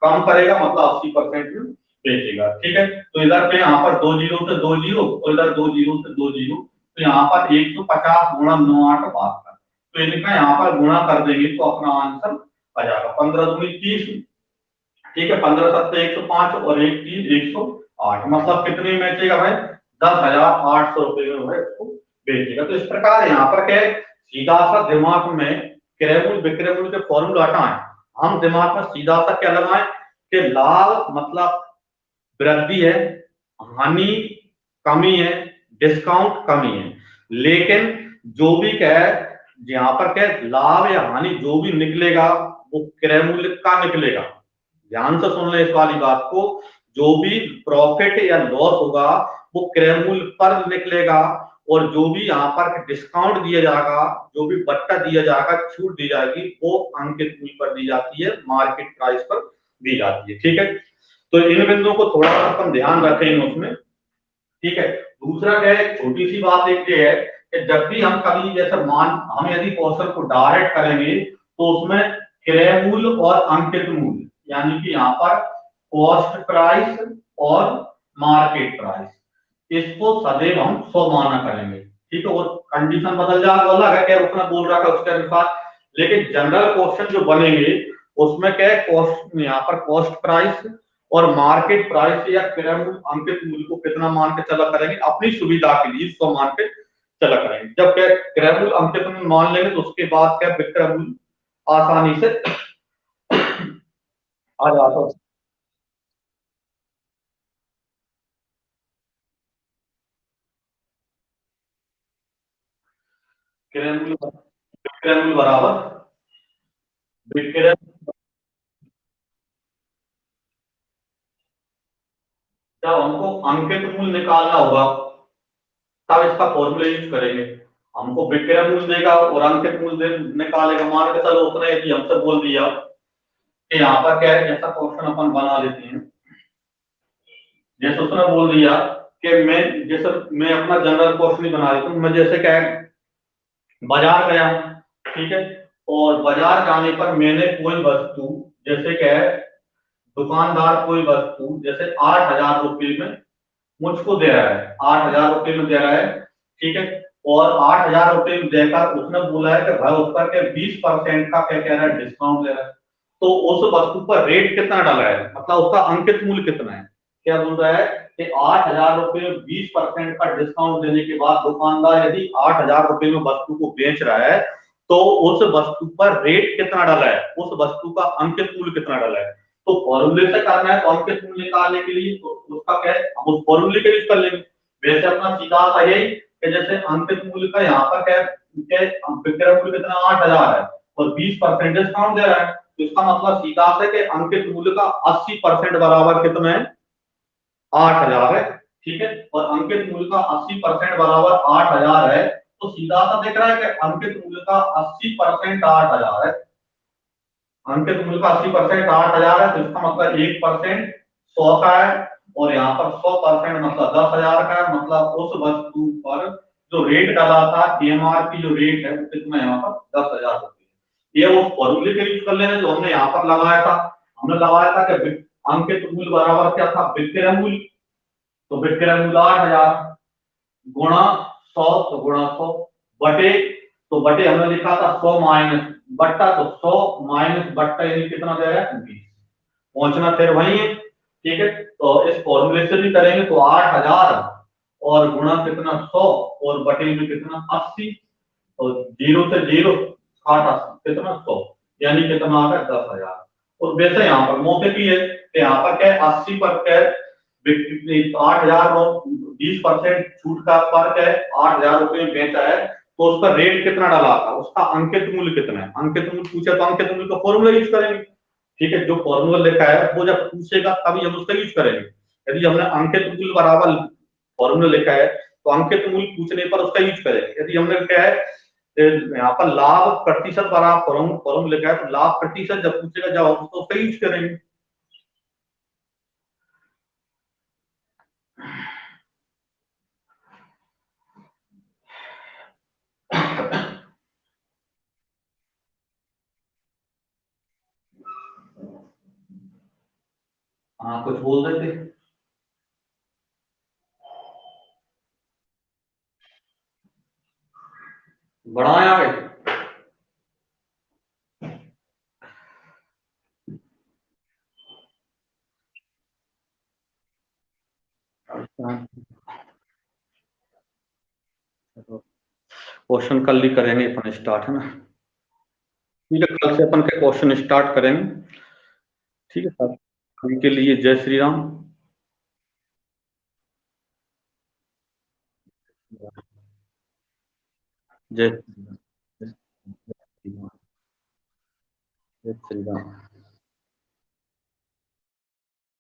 कम करेगा मतलब 80% में बेचेगा। ठीक है, तो इधर पे यहाँ पर 2 जीरो और इधर 2 जीरो, तो यहाँ पर 150 गुणा 9 8 72, तो इनका यहाँ पर गुणा कर देंगे तो अपना आंसर आ जाएगा 15 दूनी 30। ठीक है, 15 7 105 और 1 3 108, मतलब कितने में बेचेगा भाई? 10,800 रुपये में भाई उसको बेचेगा। तो इस प्रकार यहाँ पर क्या है सीधा सा दिमाग में क्रय मूल्य विक्रय मूल्य के फॉर्मूला हटाएं, हम दिमाग में सीधा सा क्या लगाएं कि लाभ मतलब वृद्धि है, हानि कमी है, डिस्काउंट कमी है। लेकिन जो भी क्या है यहाँ पर क्या है लाभ या हानि जो भी निकलेगा वो क्रय मूल्य का निकलेगा। ध्यान से सुन ले इस वाली बात को, जो भी प्रॉफिट या लॉस होगा वो क्रय मूल्य पर निकलेगा और जो भी यहाँ पर डिस्काउंट दिया जाएगा, जो भी बट्टा दिया जाएगा, छूट दी जाएगी, वो अंकित मूल्य पर दी जाती है, मार्केट प्राइस पर दी जाती है। ठीक है, तो इन बिंदुओं को थोड़ा सा अपन ध्यान रखें उसमें। ठीक है, दूसरा क्या है छोटी सी बात एक ये है कि जब भी हम कभी जैसे मान हम यदि क्वेश्चन को डायरेक्ट करेंगे तो उसमें क्रय मूल्य और अंकित मूल्य यानी कि यहाँ पर कॉस्ट प्राइस और मार्केट प्राइस इसको सदैव हम 100 माना करेंगे। ठीक है, और कंडीशन बदल जाएगा अलग है क्या उसने बोल रहा है उसके अनुसार, लेकिन जनरल क्वेश्चन जो बनेंगे उसमें क्या है कॉस्ट यहाँ पर कॉस्ट प्राइस और मार्केट प्राइस या क्रय मूल्य अंकित मूल्य को कितना मान के चला करेंगे अपनी सुविधा के लिए 100 मान के चला करेंगे। जब क्या क्रय मूल्य अंकित मूल्य मान लेंगे तो उसके बाद क्या विक्रय मूल्य आसानी से आ जाता है। क्रय मूल्य विक्रय मूल्य बराबर विक्रय, जब हमको अंकित मूल्य निकालना होगा तब इसका फॉर्मूला यूज करेंगे। हमको विक्रय मूल्य देगा और अंकित मूल्य निकालेगा, मान के चलो उसने यदि हमसे बोल दिया कि यहाँ पर क्या है जैसा क्वेश्चन अपन बना लेते हैं, जैसे उसने बोल दिया कि मैं जैसे मैं अपना जनरल क्वेश्चन ही बना लेता हूँ, मैं जैसे क्या है बाजार गया, ठीक है, और बाजार जाने पर मैंने कोई वस्तु जैसे क्या है दुकानदार कोई वस्तु जैसे 8,000 रुपये में मुझको दे रहा है, 8,000 रुपये में दे रहा है, ठीक है। और 8,000 रुपये देकर उसने बोला है कि भाई उस पर के 20% का क्या कह रहा है, डिस्काउंट दे रहा है। तो उस वस्तु पर रेट कितना डाला है, मतलब उसका अंकित मूल्य कितना है। क्या बोल रहा है कि 8,000 रुपये 20% का डिस्काउंट देने के बाद दुकानदार यदि 8,000 रुपये में वस्तु को बेच रहा है, तो उस वस्तु पर रेट कितना डाला है, उस वस्तु का अंकित मूल्य कितना डाला है। तो फॉर्मूले से करना है, तो अंकित मूल्य निकालने के लिए तो उसका क्या है, हम उस फॉर्मूले का यूज कर लेंगे। वैसे अपना सीधा सा यही कि जैसे अंकित मूल्य का यहाँ पर क्या क्या विक्रय मूल्य कितना 8,000 है और 20% डिस्काउंट दे रहा है, तो इसका मतलब सीधा है कि अंकित मूल्य का 80% बराबर कितना है, 8,000 है। ठीक है, और अंकित मूल्य का 80% बराबर 8,000 है। तो सीधा सा दिख रहा है कि अंकित मूल्य का 80% 8,000 है। अंकित मूल्य का 80% 8,000 है, तो इसका मतलब 1% 100 का है, और यहाँ पर 100% मतलब 10,000 का है। मतलब उस वस्तु पर जो रेट डाला था, एमआरपी जो रेट है वो कितना है, यहाँ पर 10,000 रुपये। ये वो फॉर्मूले के यूज कर लेना जो हमने यहाँ पर लगाया था। हमने लगाया था कि अंकित मूल्य बराबर क्या था, विक्रय मूल्य। तो विक्रय मूल्य 8,000 गुणा 100, तो गुणा 100 बटे, तो बटे हमने लिखा था 100 माइनस बट्टा, तो 100 माइनस बट्टा यानी कितना दे रहा है, 20। पहुंचना फिर वही है। ठीक है, तो इस फॉर्मूले से भी करेंगे तो 8,000 और गुणा कितना 100 और बटे में कितना 80, और जीरो से जीरो 60 कितना 100, यानी कितना आ गया 10,000। और वैसे यहाँ पर मौके की है कि यहाँ पर क्या है, 80 पर क्या है, 8,000 और 20% छूट का पर क्या है, 8,000 रुपये में बेचा है, तो उसका रेट कितना डाला था, उसका अंकित मूल्य कितना है। अंकित मूल्य पूछे तो अंकित मूल्य का फॉर्मूला यूज करेंगे। ठीक है, जो फॉर्मूला लिखा है वो जब पूछेगा तभी हम उसका यूज करेंगे। यदि हमने अंकित मूल्य बराबर फॉर्मूला लिखा है तो अंकित मूल्य पूछने पर उसका यूज करेंगे। यदि हमने क्या है यहाँ पर लाभ प्रतिशत बराबर फॉर्मूला लिखा है, तो लाभ प्रतिशत जब पूछेगा जब हम उसका यूज करेंगे। हाँ, कुछ बोल रहे थे। बढ़ाएं आगे। क्वेश्चन कल ही करेंगे अपन स्टार्ट, है ना। ठीक है, कल से अपन के क्वेश्चन स्टार्ट करेंगे। ठीक है सर, अभी के लिए जय श्री राम। जय श्री राम। जय श्री राम। जय श्री राम।